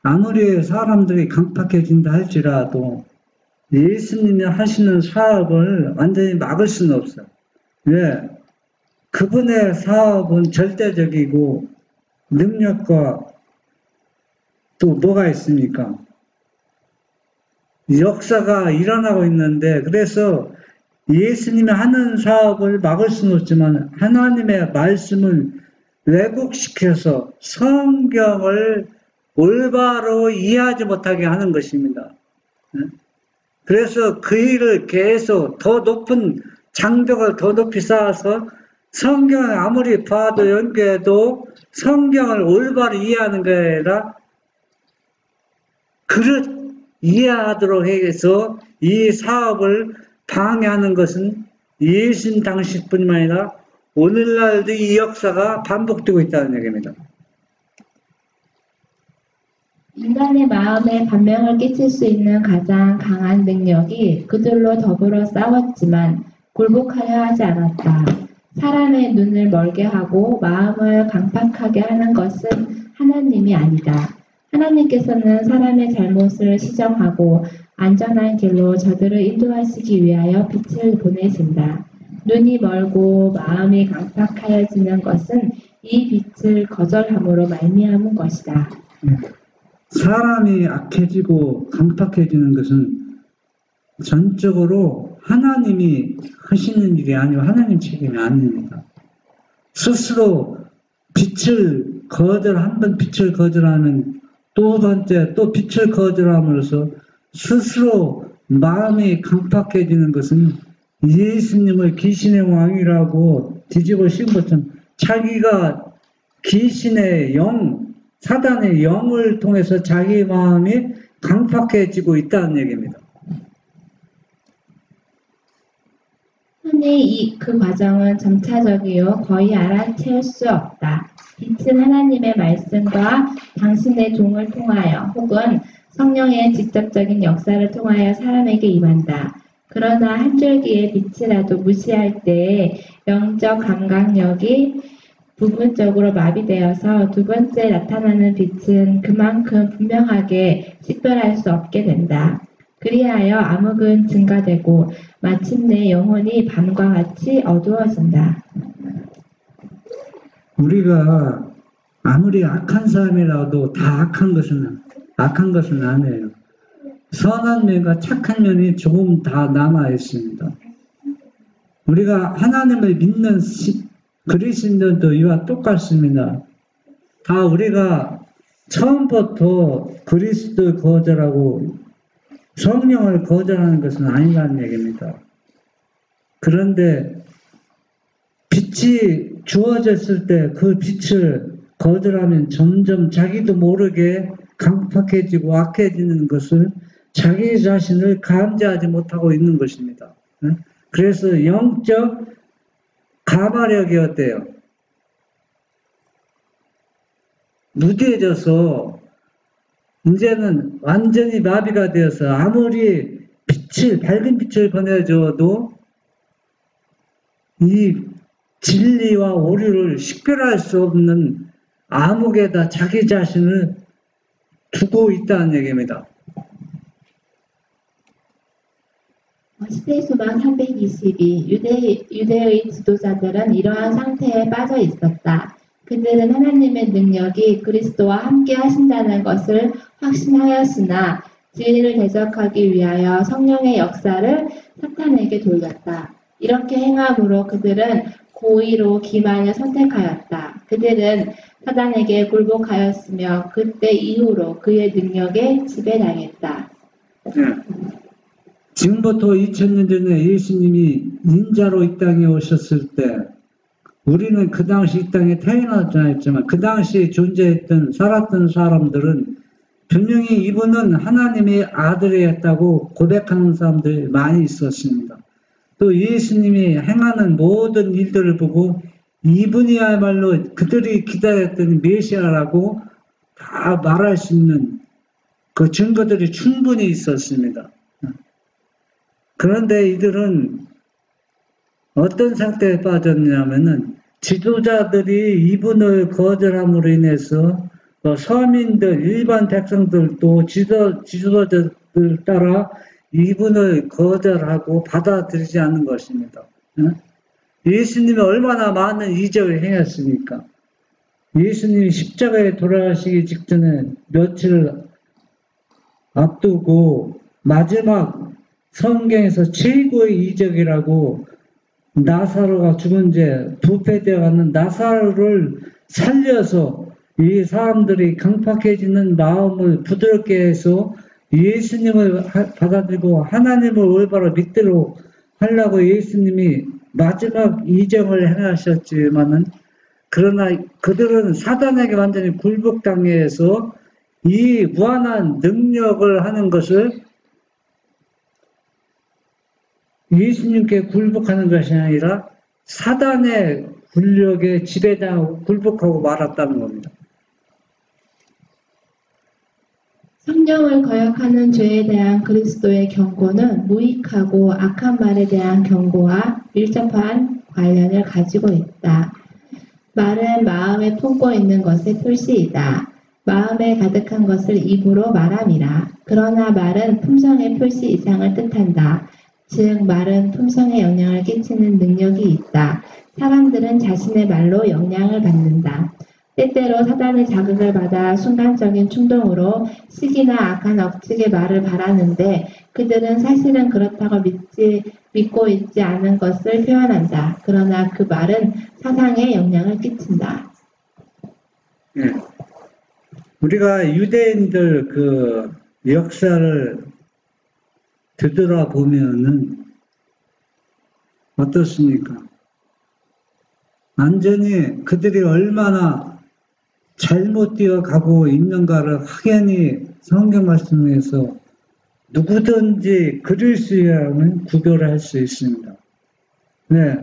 아무리 사람들이 강팍해진다 할지라도 예수님이 하시는 사업을 완전히 막을 수는 없어요. 왜? 그분의 사업은 절대적이고 능력과 또 뭐가 있습니까? 역사가 일어나고 있는데 그래서 예수님이 하는 사업을 막을 수는 없지만 하나님의 말씀을 왜곡시켜서 성경을 올바로 이해하지 못하게 하는 것입니다. 그래서 그 일을 계속 더 높은 장벽을 더 높이 쌓아서 성경을 아무리 봐도 연구해도 성경을 올바로 이해하는 게 아니라 그릇 이해하도록 해서 이 사업을 방해하는 것은 예수님 당시뿐만 아니라 오늘날도 이 역사가 반복되고 있다는 얘기입니다. 인간의 마음에 반명을 끼칠 수 있는 가장 강한 능력이 그들로 더불어 싸웠지만 굴복하려 하지 않았다. 사람의 눈을 멀게 하고 마음을 강팍하게 하는 것은 하나님이 아니다. 하나님께서는 사람의 잘못을 시정하고 안전한 길로 저들을 인도하시기 위하여 빛을 보내신다. 눈이 멀고 마음이 강팍하여지는 것은 이 빛을 거절함으로 말미암은 것이다. 사람이 악해지고 강팍해지는 것은 전적으로 하나님이 하시는 일이 아니고 하나님 책임이 아닙니다. 스스로 빛을 한번 빛을 거절하면 또 번째 또 빛을 거절함으로써 스스로 마음이 강팍해지는 것은 예수님을 귀신의 왕이라고 뒤집어 씌운 것처럼 자기가 귀신의 영, 사단의 영을 통해서 자기 마음이 강팍해지고 있다는 얘기입니다. 흔히 그 과정은 점차적이요 거의 알아채울 수 없다. 빛은 하나님의 말씀과 당신의 종을 통하여 혹은 성령의 직접적인 역사를 통하여 사람에게 임한다. 그러나 한 줄기의 빛이라도 무시할 때에 영적 감각력이 부분적으로 마비되어서 두 번째 나타나는 빛은 그만큼 분명하게 식별할 수 없게 된다. 그리하여 암흑은 증가되고 마침내 영혼이 밤과 같이 어두워진다. 우리가 아무리 악한 사람이라도 다 악한 것은 아니에요. 선한 면과 착한 면이 조금 다 남아 있습니다. 우리가 하나님을 믿는 그리스도인도 이와 똑같습니다. 다 우리가 처음부터 그리스도를 거절하고 성령을 거절하는 것은 아니라는 얘기입니다. 그런데 빛이 주어졌을 때 그 빛을 거절하면 점점 자기도 모르게 강팍해지고 악해지는 것을 자기 자신을 감지하지 못하고 있는 것입니다. 그래서 영적 가마력이 어때요? 무뎌져서 이제는 완전히 마비가 되어서 아무리 밝은 빛을 보내줘도 이 진리와 오류를 식별할 수 없는 암흑에다 자기 자신을 두고 있다는 얘기입니다. 시대 수만 322 유대의 지도자들은 이러한 상태에 빠져 있었다. 그들은 하나님의 능력이 그리스도와 함께 하신다는 것을 확신하였으나 진리를 대적하기 위하여 성령의 역사를 사탄에게 돌렸다. 이렇게 행함으로 그들은 고의로 기만을 선택하였다. 그들은 사단에게 굴복하였으며 그때 이후로 그의 능력에 지배당했다. 지금부터 2000년 전에 예수님이 인자로 이 땅에 오셨을 때 우리는 그 당시 이 땅에 태어나지 않았지만 그 당시에 존재했던 살았던 사람들은 분명히 이분은 하나님의 아들이었다고 고백하는 사람들이 많이 있었습니다. 또 예수님이 행하는 모든 일들을 보고 이분이야말로 그들이 기다렸던 메시아라고 다 말할 수 있는 그 증거들이 충분히 있었습니다. 그런데 이들은 어떤 상태에 빠졌냐면은 지도자들이 이분을 거절함으로 인해서 서민들, 일반 백성들도 지도자들 따라 이분을 거절하고 받아들이지 않는 것입니다. 예수님이 얼마나 많은 이적을 행했습니까? 예수님이 십자가에 돌아가시기 직전에 며칠 앞두고 마지막 성경에서 최고의 이적이라고 나사로가 죽은 채 부패되어 가는 나사로를 살려서 이 사람들이 강팍해지는 마음을 부드럽게 해서 예수님을 받아들이고 하나님을 올바로 믿도록 하려고 예수님이 마지막 이적을 행하셨지만은 그러나 그들은 사단에게 완전히 굴복당해서 이 무한한 능력을 하는 것을 예수님께 굴복하는 것이 아니라 사단의 권력에 지배당하고 굴복하고 말았다는 겁니다. 성령을 거역하는 죄에 대한 그리스도의 경고는 무익하고 악한 말에 대한 경고와 밀접한 관련을 가지고 있다. 말은 마음에 품고 있는 것의 표시이다. 마음에 가득한 것을 입으로 말함이라. 그러나 말은 품성의 표시 이상을 뜻한다. 즉 말은 품성에 영향을 끼치는 능력이 있다. 사람들은 자신의 말로 영향을 받는다. 때때로 사단의 자극을 받아 순간적인 충동으로 시기나 악한 억측의 말을 바라는데 그들은 사실은 그렇다고 믿고 있지 않은 것을 표현한다. 그러나 그 말은 사상에 영향을 끼친다. 네. 우리가 유대인들 그 역사를 되돌아보면은 어떻습니까? 완전히 그들이 얼마나 잘못 뛰어가고 있는가를 확연히 성경 말씀에서 누구든지 그릴 수 있는 구별을 할 수 있습니다. 네,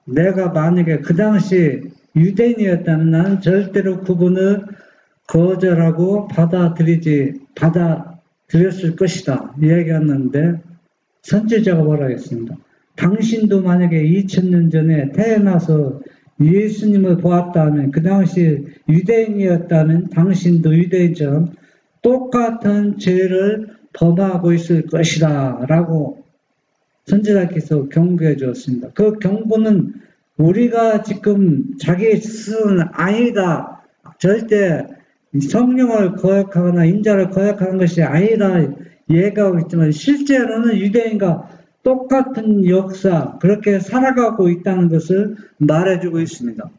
내가 만약에 그 당시 유대인이었다면 나는 절대로 그분을 거절하고 받아들였을 것이다 이야기했는데 선지자가 뭐라 했습니다. 당신도 만약에 2000년 전에 태어나서 예수님을 보았다면 그 당시 유대인이었다면 당신도 유대인처럼 똑같은 죄를 범하고 있을 것이다 라고 선지자께서 경고해 주었습니다. 그 경고는 우리가 지금 자기 스스로는 아니다, 절대 성령을 거역하거나 인자를 거역하는 것이 아니다 얘기하고 있지만 실제로는 유대인과 똑같은 역사, 그렇게 살아가고 있다는 것을 말해주고 있습니다.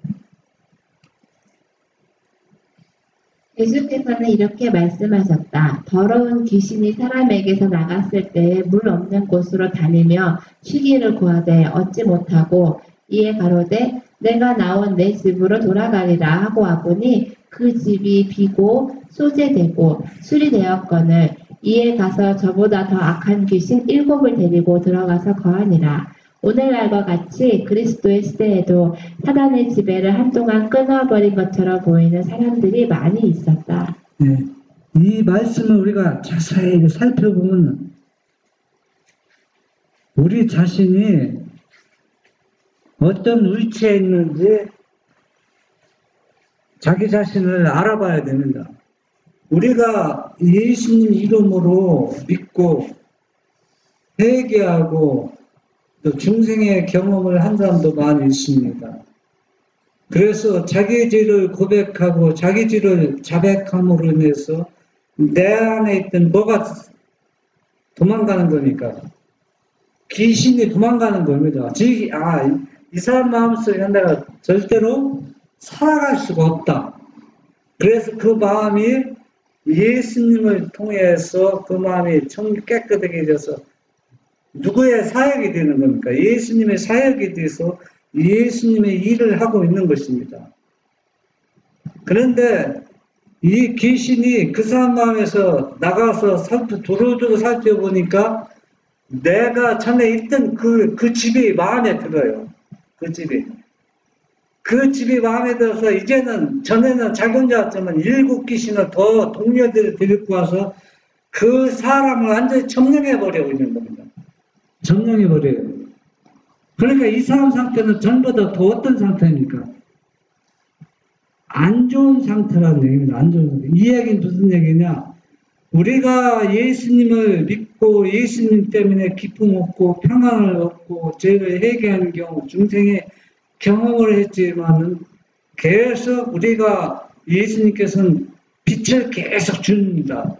예수께서는 이렇게 말씀하셨다. 더러운 귀신이 사람에게서 나갔을 때 물 없는 곳으로 다니며 쉬기를 구하되 얻지 못하고 이에 가로되 내가 나온 내 집으로 돌아가리라 하고 와보니 그 집이 비고 소재되고 술이 되었거늘 이에 가서 저보다 더 악한 귀신 7을 데리고 들어가서 거하니라. 오늘날과 같이 그리스도의 시대에도 사단의 지배를 한동안 끊어버린 것처럼 보이는 사람들이 많이 있었다. 네, 이 말씀을 우리가 자세히 살펴보면 우리 자신이 어떤 위치에 있는지 자기 자신을 알아봐야 됩니다. 우리가 예수님 이름으로 믿고 회개하고 또 중생의 경험을 한 사람도 많이 있습니다. 그래서 자기 죄를 고백하고 자기 죄를 자백함으로 인해서 내 안에 있던 뭐가 도망가는 거니까 귀신이 도망가는 겁니다. 이 사람 마음속에 내가 절대로 살아갈 수가 없다. 그래서 그 마음이 예수님을 통해서 그 마음이 깨끗하게 돼서 누구의 사역이 되는 겁니까? 예수님의 사역이 돼서 예수님의 일을 하고 있는 것입니다. 그런데 이 귀신이 그 사람 마음에서 나가서 두루두루 살펴보니까 내가 전에 있던 그 집이 마음에 들어요. 그 집이 마음에 들어서 이제는 전에는 자기 혼자였지만 7 귀신을 더 동료들을 데리고 와서 그 사람을 완전히 점령해버리고 있는 겁니다. 점령해버려요. 그러니까 이 사람 상태는 전보다 더 어떤 상태입니까? 안 좋은 상태라는 얘기입니다. 안 좋은 상태. 이 얘기는 무슨 얘기냐? 우리가 예수님을 믿고 예수님 때문에 기쁨 얻고 평안을 얻고 죄를 회개하는 경우 중생의 경험을 했지만은 계속 우리가 예수님께서는 빛을 계속 줍니다.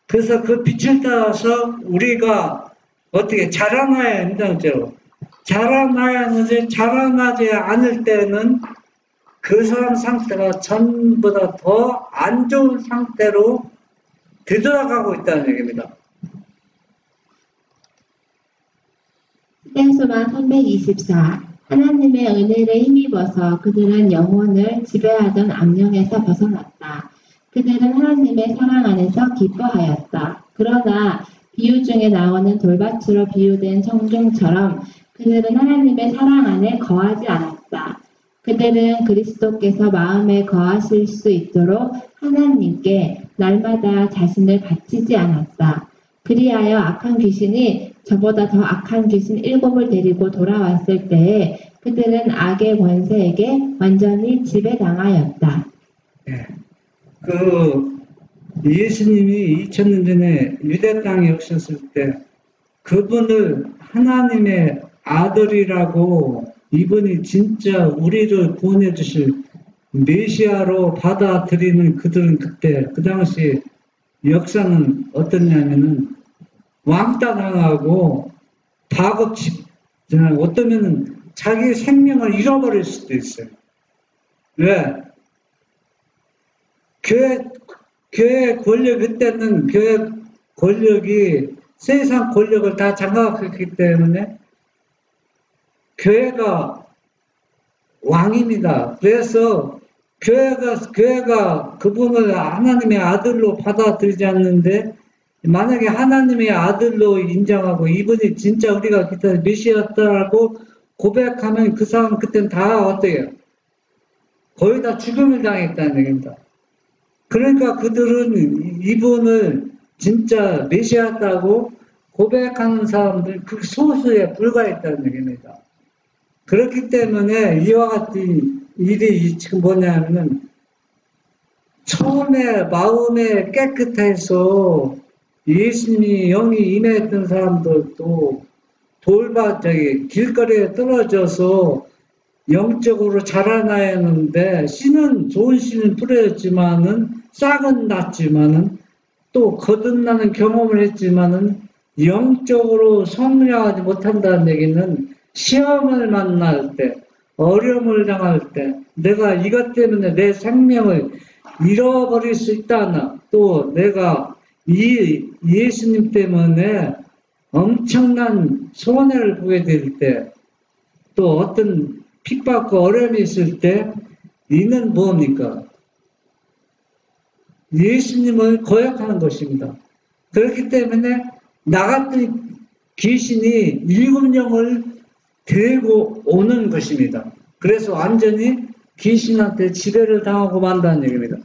그래서 그 빛을 따라서 우리가 어떻게 자라나야 한다죠. 자라나야 하는데 자라나지 않을 때는 그 사람 상태가 전보다 더 안 좋은 상태로 되돌아가고 있다는 얘기입니다. 시대수만 324 하나님의 은혜를 힘입어서 그들은 영혼을 지배하던 악령에서 벗어났다. 그들은 하나님의 사랑 안에서 기뻐하였다. 그러나 비유 중에 나오는 돌밭으로 비유된 청중처럼 그들은 하나님의 사랑 안에 거하지 않았다. 그들은 그리스도께서 마음에 거하실 수 있도록 하나님께 날마다 자신을 바치지 않았다. 그리하여 악한 귀신이 저보다 더 악한 귀신 7을 데리고 돌아왔을 때에 그들은 악의 권세에게 완전히 지배당하였다. 네. 예수님이 2000년 전에 유대 땅에 오셨을 때 그분을 하나님의 아들이라고 이분이 진짜 우리를 구원해 주실 메시아로 받아들이는 그들은 그때 그 당시 역사는 어떻냐면은 왕따 당하고 다급치 어떠면은 자기 생명을 잃어버릴 수도 있어요. 왜? 교회 권력 그때는 교회 권력이 세상 권력을 다 장악했기 때문에 교회가 왕입니다. 그래서 교회가 그분을 하나님의 아들로 받아들이지 않는데, 만약에 하나님의 아들로 인정하고 이분이 진짜 우리가 기다린 메시아였다라고 고백하면 그 사람은 그때는 다 어때요? 거의 다 죽음을 당했다는 얘기입니다. 그러니까 그들은 이분을 진짜 메시아였다고 고백하는 사람들 그 소수에 불과했다는 얘기입니다. 그렇기 때문에 이와 같은 일이 지금 뭐냐면은 처음에 마음에 깨끗해서 예수님이 영이 임했던 사람들도 길거리에 떨어져서 영적으로 자라나야 하는데 좋은 씨는 뿌려졌지만은 싹은 났지만은 또 거듭나는 경험을 했지만은 영적으로 성장하지 못한다는 얘기는 시험을 만날 때, 어려움을 당할 때, 내가 이것 때문에 내 생명을 잃어버릴 수 있다나, 또 내가 이 예수님 때문에 엄청난 손해를 보게 될 때, 또 어떤 핍박과 어려움이 있을 때, 이는 뭡니까? 예수님을 거역하는 것입니다. 그렇기 때문에 나 같은 귀신이 7영을 데리고 오는 것입니다. 그래서 완전히 귀신한테 지배를 당하고 만다는 얘기입니다.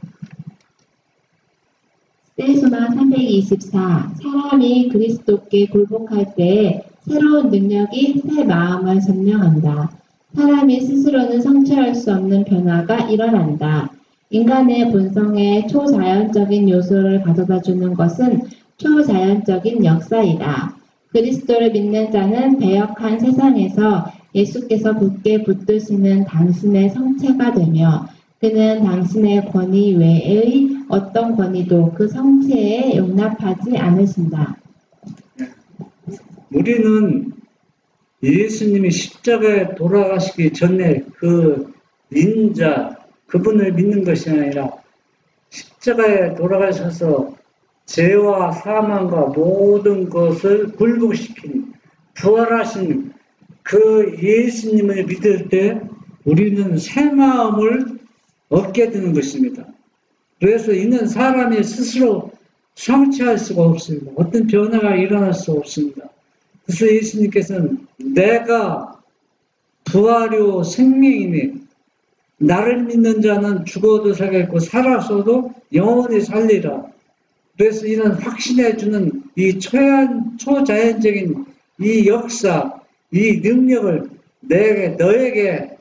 스테소마 324. 사람이 그리스도께 굴복할 때 새로운 능력이 새 마음을 점령한다. 사람이 스스로는 성취할 수 없는 변화가 일어난다. 인간의 본성에 초자연적인 요소를 가져다 주는 것은 초자연적인 역사이다. 그리스도를 믿는 자는 배역한 세상에서 예수께서 굳게 붙드시는 당신의 성체가 되며 그는 당신의 권위 외의 어떤 권위도 그 성체에 용납하지 않으신다. 우리는 예수님이 십자가에 돌아가시기 전에 그 인자, 그분을 믿는 것이 아니라 십자가에 돌아가셔서 죄와 사망과 모든 것을 굴복시킨 부활하신 그 예수님을 믿을 때 우리는 새 마음을 얻게 되는 것입니다. 그래서 이는 사람이 스스로 성취할 수가 없습니다. 어떤 변화가 일어날 수 없습니다. 그래서 예수님께서는 내가 부활이요 생명이니 나를 믿는 자는 죽어도 살겠고 살아서도 영원히 살리라. 그래서 이는 확신해 주는 이 초자연적인 이 역사, 이 능력을 너에게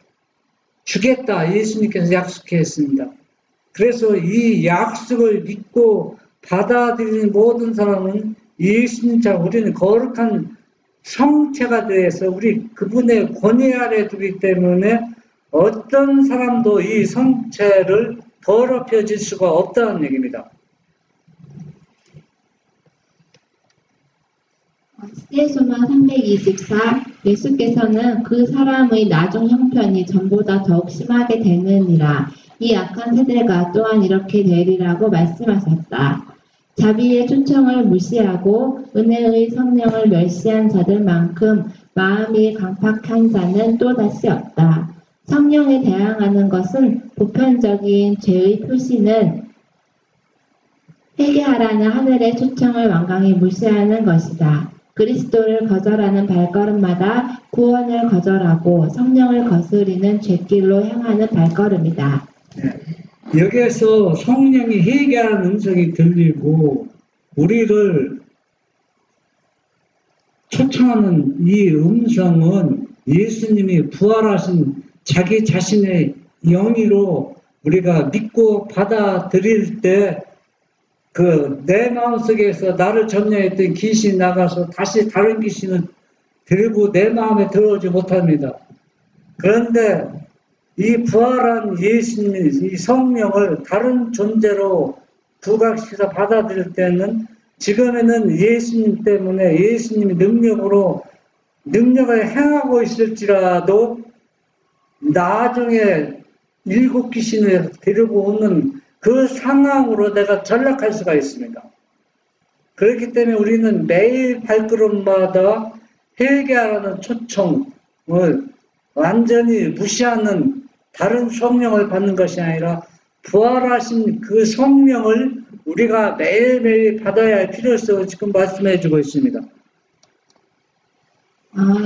주겠다. 예수님께서 약속했습니다. 그래서 이 약속을 믿고 받아들이는 모든 사람은 예수님처럼 우리는 거룩한 성체가 되어서 우리 그분의 권위 아래 두기 때문에 어떤 사람도 이 성체를 더럽혀질 수가 없다는 얘기입니다. 스테소마 324. 예수께서는 그 사람의 나중 형편이 전보다 더욱 심하게 되느니라. 이 악한 세대가 또한 이렇게 되리라고 말씀하셨다. 자비의 초청을 무시하고 은혜의 성령을 멸시한 자들만큼 마음이 강팍한 자는 또다시 없다. 성령에 대항하는 것은 보편적인 죄의 표시는 회개하라는 하늘의 초청을 완강히 무시하는 것이다. 그리스도를 거절하는 발걸음마다 구원을 거절하고 성령을 거스리는 죗길로 향하는 발걸음이다. 여기에서 성령이 회개하는 음성이 들리고 우리를 초청하는 이 음성은 예수님이 부활하신 자기 자신의 영이로 우리가 믿고 받아들일 때 그 내 마음속에서 나를 점령했던 귀신이 나가서 다시 다른 귀신을 데리고 내 마음에 들어오지 못합니다. 그런데 이 부활한 예수님, 이 성령을 다른 존재로 부각시켜서 받아들일 때는 지금에는 예수님 때문에 예수님의 능력을 행하고 있을지라도 나중에 7 귀신을 데리고 오는 그 상황으로 내가 전락할 수가 있습니다. 그렇기 때문에 우리는 매일 발걸음마다 회개하라는 초청을 완전히 무시하는 다른 성령을 받는 것이 아니라 부활하신 그 성령을 우리가 매일매일 받아야 할 필요성을 지금 말씀해 주고 있습니다.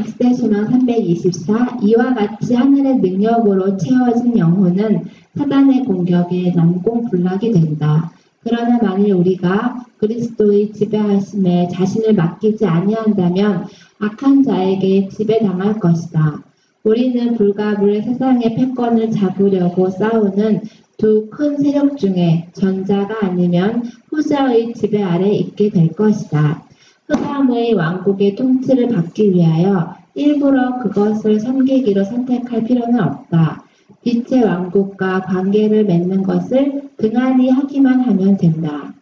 스테이션은 324. 이와 같이 하늘의 능력으로 채워진 영혼은 사단의 공격에 난공불락이 된다. 그러나 만일 우리가 그리스도의 지배하심에 자신을 맡기지 아니한다면 악한 자에게 지배당할 것이다. 우리는 불가불 세상의 패권을 잡으려고 싸우는 두 큰 세력 중에 전자가 아니면 후자의 지배 아래 있게 될 것이다. 흑암의 왕국의 통치를 받기 위하여 일부러 그것을 섬기기로 선택할 필요는 없다. 빛의 왕국과 관계를 맺는 것을 등한히 하기만 하면 된다.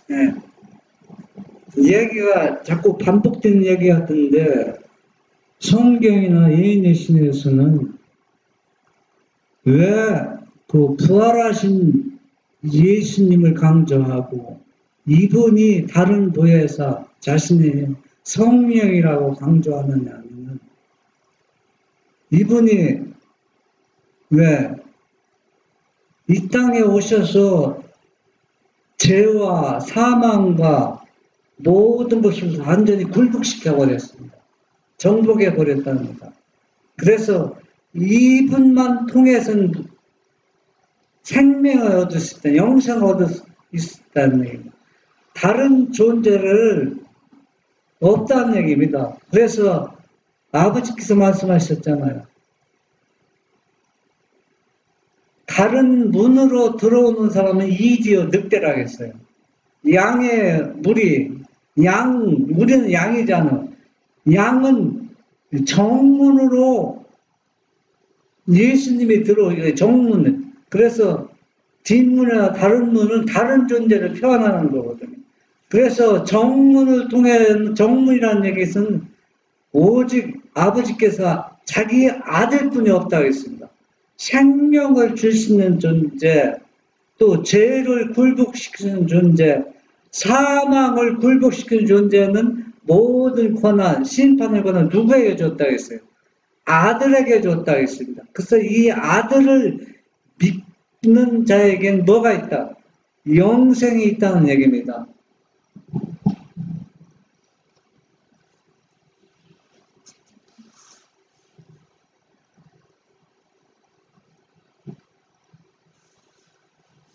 네. 이야기가 자꾸 반복되는 이야기 같은데 성경이나 예인의 신에서는 왜 그 부활하신 예수님을 강조하고 이분이 다른 도에서 자신의 성령이라고 강조하느냐 하면 이분이 왜 이 땅에 오셔서 죄와 사망과 모든 것을 완전히 굴복시켜 버렸습니다. 정복해 버렸답니다. 그래서 이분만 통해서는 생명을 얻을 수 있다, 영생을 얻을 수 있다는 얘기입니다. 다른 존재를 없다는 얘기입니다. 그래서 아버지께서 말씀하셨잖아요. 다른 문으로 들어오는 사람은 이디어 늑대라겠어요. 양의 무리는 양이잖아. 양은 정문으로 예수님이 들어오게 정문은. 그래서 뒷문이나 다른 문은 다른 존재를 표현하는 거거든요. 그래서 정문을 통해 정문이라는 얘기는 오직 아버지께서 자기 아들뿐이 없다고 했습니다. 생명을 줄 수 있는 존재, 또 죄를 굴복시키는 존재, 사망을 굴복시키는 존재는 모든 권한, 심판의 권한 누구에게 줬다고 했어요? 아들에게 줬다고 했습니다. 그래서 이 아들을 믿는 자에겐 뭐가 있다? 영생이 있다는 얘기입니다.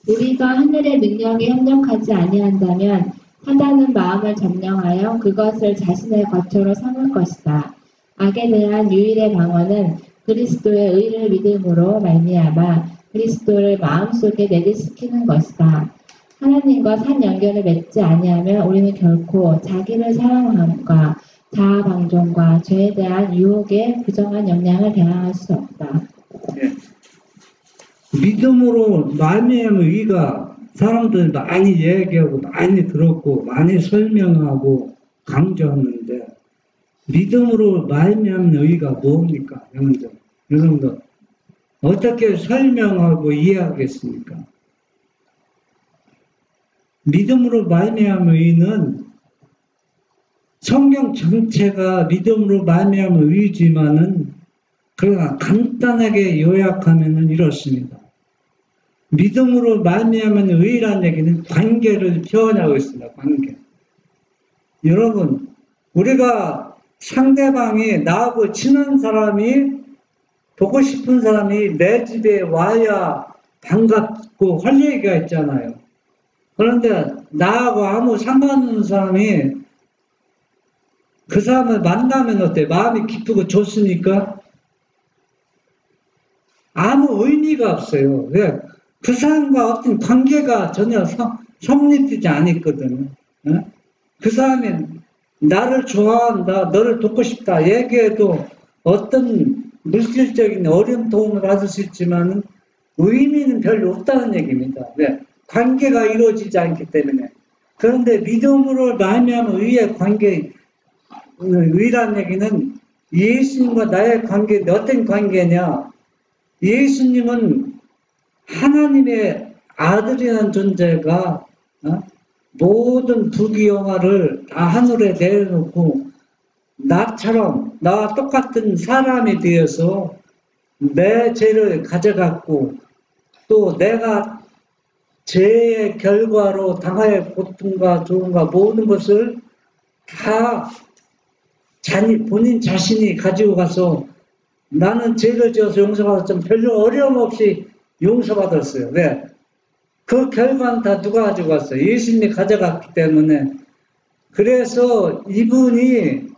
우리가 하늘의 능력에 협력하지 아니한다면 사단은 마음을 점령하여 그것을 자신의 거처로 삼을 것이다. 악에 대한 유일의 방어는 그리스도의 의를 믿음으로 말미암아 그리스도를 마음속에 내재시키는 것이다. 하나님과 산 연결을 맺지 아니하면 우리는 결코 자기를 사랑함과 자아 방종과 죄에 대한 유혹에 부정한 영향을 대항할 수 없다. 네. 믿음으로 말미암은 의가 사람들 많이 얘기하고 많이 들었고 많이 설명하고 강조하는데 믿음으로 말미암은 의가 뭡니까? 여러분들 어떻게 설명하고 이해하겠습니까? 믿음으로 말미암은 의는 성경 전체가 믿음으로 말미암은 의지만은 그러나 간단하게 요약하면 이렇습니다. 믿음으로 말미암은 의라는 얘기는 관계를 표현하고 있습니다. 관계. 여러분, 우리가 상대방이 나하고 친한 사람이 보고 싶은 사람이 내 집에 와야 반갑고 할 얘기가 있잖아요. 그런데 나하고 아무 상관없는 사람이 그 사람을 만나면 어때? 마음이 기쁘고 좋습니까? 아무 의미가 없어요. 왜? 그 사람과 어떤 관계가 전혀 성립되지 않았거든요. 그 사람이 나를 좋아한다, 너를 돕고 싶다 얘기해도 어떤 물질적인 어려운 도움을 받을 수 있지만 의미는 별로 없다는 얘기입니다. 왜? 관계가 이루어지지 않기 때문에. 그런데 믿음으로 말미암은 의의 관계, 의라는 얘기는 예수님과 나의 관계인데 어떤 관계냐? 예수님은 하나님의 아들이라는 존재가 모든 부귀영화를 다 하늘에 내려놓고 나처럼 나와 똑같은 사람이 되어서 내 죄를 가져갔고 또 내가 죄의 결과로 당할 고통과 조언과 모든 것을 다 본인 자신이 가지고 가서 나는 죄를 지어서 용서받았지만 별로 어려움 없이 용서받았어요. 왜? 그 결과는 다 누가 가지고 갔어요? 예수님이 가져갔기 때문에. 그래서 이분이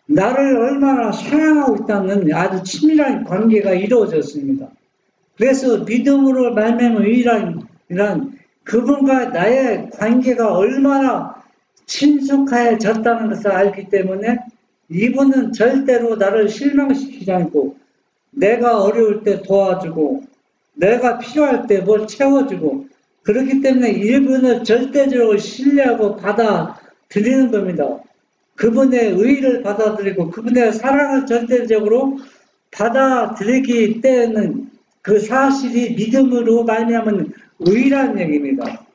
나를 얼마나 사랑하고 있다는 아주 친밀한 관계가 이루어졌습니다. 그래서 믿음으로 말미암은 의란 그분과 나의 관계가 얼마나 친숙해졌다는 것을 알기 때문에 이분은 절대로 나를 실망시키지 않고 내가 어려울 때 도와주고 내가 필요할 때 뭘 채워주고 그렇기 때문에 이분을 절대적으로 신뢰하고 받아들이는 겁니다. 그분의 의를 받아들이고 그분의 사랑을 절대적으로 받아들이기 때문에 그 사실이 믿음으로 말미암은 의라는 얘기입니다.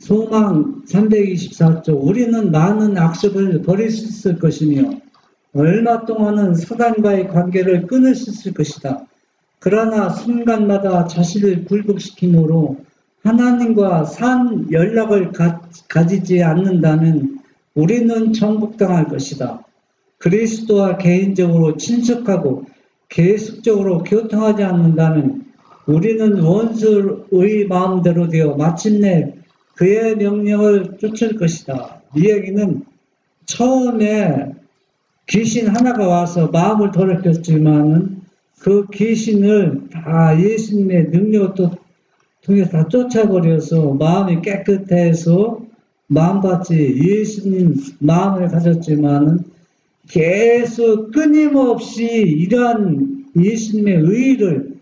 소망 324쪽 우리는 많은 악습을 버릴 수 있을 것이며 얼마 동안은 사단과의 관계를 끊을 수 있을 것이다. 그러나 순간마다 자신을 굴복시킴으로 하나님과 산 연락을 가지지 않는다면 우리는 정복당할 것이다. 그리스도와 개인적으로 친숙하고 계속적으로 교통하지 않는다면 우리는 원수의 마음대로 되어 마침내 그의 명령을 쫓을 것이다. 이 얘기는 처음에 귀신 하나가 와서 마음을 더럽혔지만은 그 귀신을 다 예수님의 능력을 또 통해서 다 쫓아버려서 마음이 깨끗해서 마음같이 예수님 마음을 가졌지만은 계속 끊임없이 이러한 예수님의 의를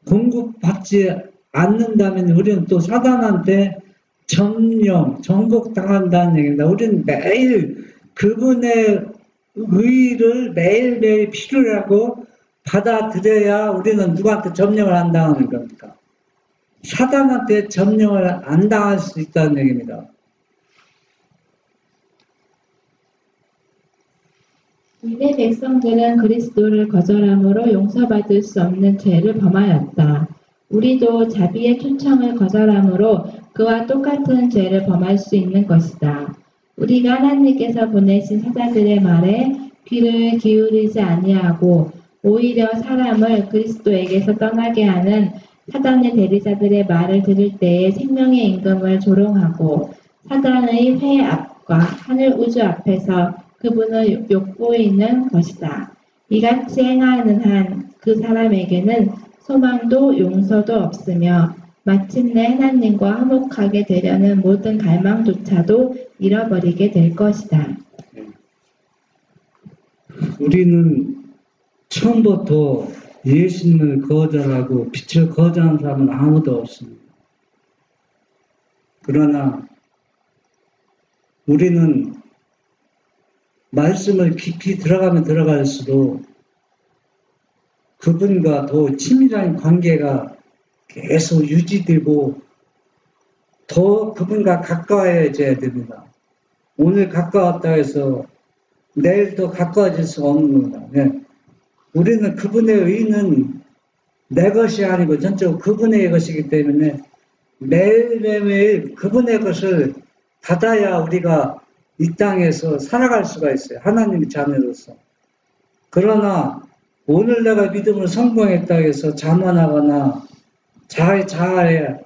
공급받지 않는다면 우리는 또 사단한테 정복당한다는 얘기입니다. 우리는 매일 그분의 의를 매일매일 필요로 하고 받아들여야 우리는 누구한테 점령을 안 당하는 겁니다. 사단한테 점령을 안 당할 수 있다는 얘기입니다. 이내 백성들은 그리스도를 거절함으로 용서받을 수 없는 죄를 범하였다. 우리도 자비의 초청을 거절함으로 그와 똑같은 죄를 범할 수 있는 것이다. 우리가 하나님께서 보내신 사자들의 말에 귀를 기울이지 아니하고 오히려 사람을 그리스도에게서 떠나게 하는 사단의 대리자들의 말을 들을 때에 생명의 임금을 조롱하고 사단의 회 앞과 하늘 우주 앞에서 그분을 욕보이는 것이다. 이같이 행하는 한 그 사람에게는 소망도 용서도 없으며 마침내 하나님과 화목하게 되려는 모든 갈망조차도 잃어버리게 될 것이다. 우리는 처음부터 예수님을 거절하고 빛을 거절한 사람은 아무도 없습니다. 그러나 우리는 말씀을 깊이 들어가면 들어갈수록 그분과 더 친밀한 관계가 계속 유지되고 더 그분과 가까워져야 됩니다. 오늘 가까웠다 해서 내일 더 가까워질 수가 없는 겁니다. 네. 우리는 그분의 의는 내 것이 아니고 전적으로 그분의 것이기 때문에 매일매일 그분의 것을 받아야 우리가 이 땅에서 살아갈 수가 있어요. 하나님의 자녀로서. 그러나 오늘 내가 믿음으로 성공했다 해서 자만하거나 자아에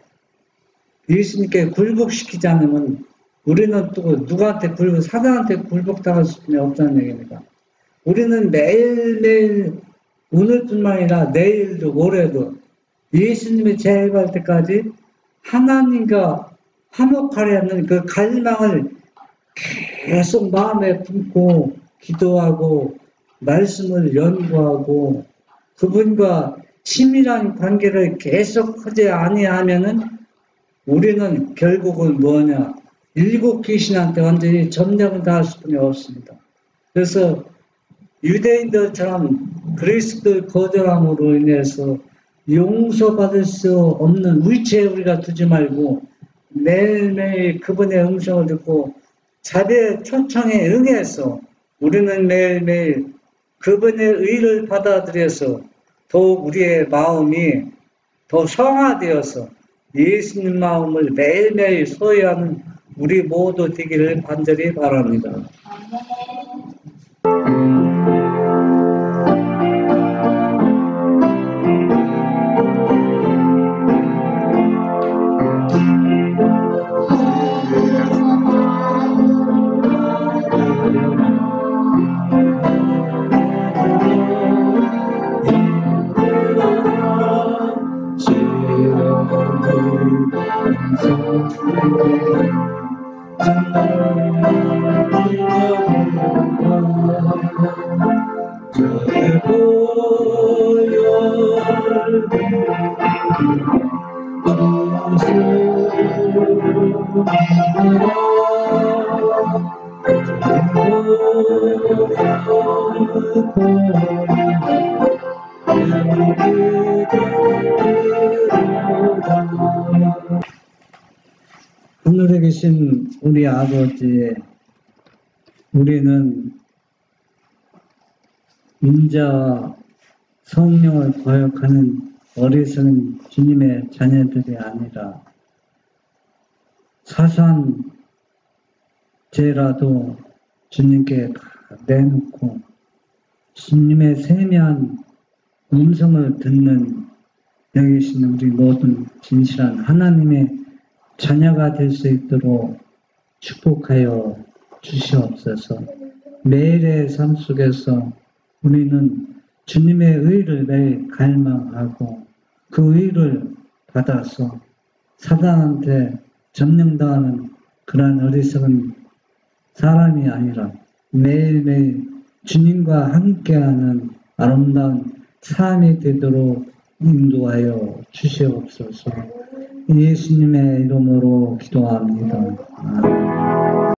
예수님께 굴복시키지 않으면 우리는 또 누구한테 사단한테 굴복당할 수밖에 없다는 얘기입니다. 우리는 매일매일 오늘뿐만 아니라 내일도 모레도 예수님이 재림할 때까지 하나님과 화목하려는 그 갈망을 계속 마음에 품고 기도하고 말씀을 연구하고 그분과 친밀한 관계를 계속하지 아니하면은 우리는 결국은 뭐냐? 일곱 귀신한테 완전히 점령을 당할 수밖에 없습니다. 그래서 유대인들처럼 그리스도의 거절함으로 인해서 용서받을 수 없는 위치에 우리가 두지 말고 매일매일 그분의 음성을 듣고 자비의 초청에 응해서 우리는 매일매일 그분의 의를 받아들여서 더욱 우리의 마음이 더 성화되어서 예수님 마음을 매일매일 소유하는 우리 모두 되기를 간절히 바랍니다. 하늘에 계신 우리 아버지, 우리는 인자와 성령을 거역하는 어리석은 주님의 자녀들이 아니라 사소한 죄라도 주님께 다 내놓고 주님의 세미한 음성을 듣는 여기 계신 우리 모든 진실한 하나님의 자녀가 될 수 있도록 축복하여 주시옵소서. 매일의 삶 속에서 우리는 주님의 의를 매일 갈망하고 그 의를 받아서 사단한테 점령당하는 그러한 어리석은 사람이 아니라 매일매일 주님과 함께하는 아름다운 삶이 되도록 인도하여 주시옵소서. 예수님의 이름으로 기도합니다. 아멘.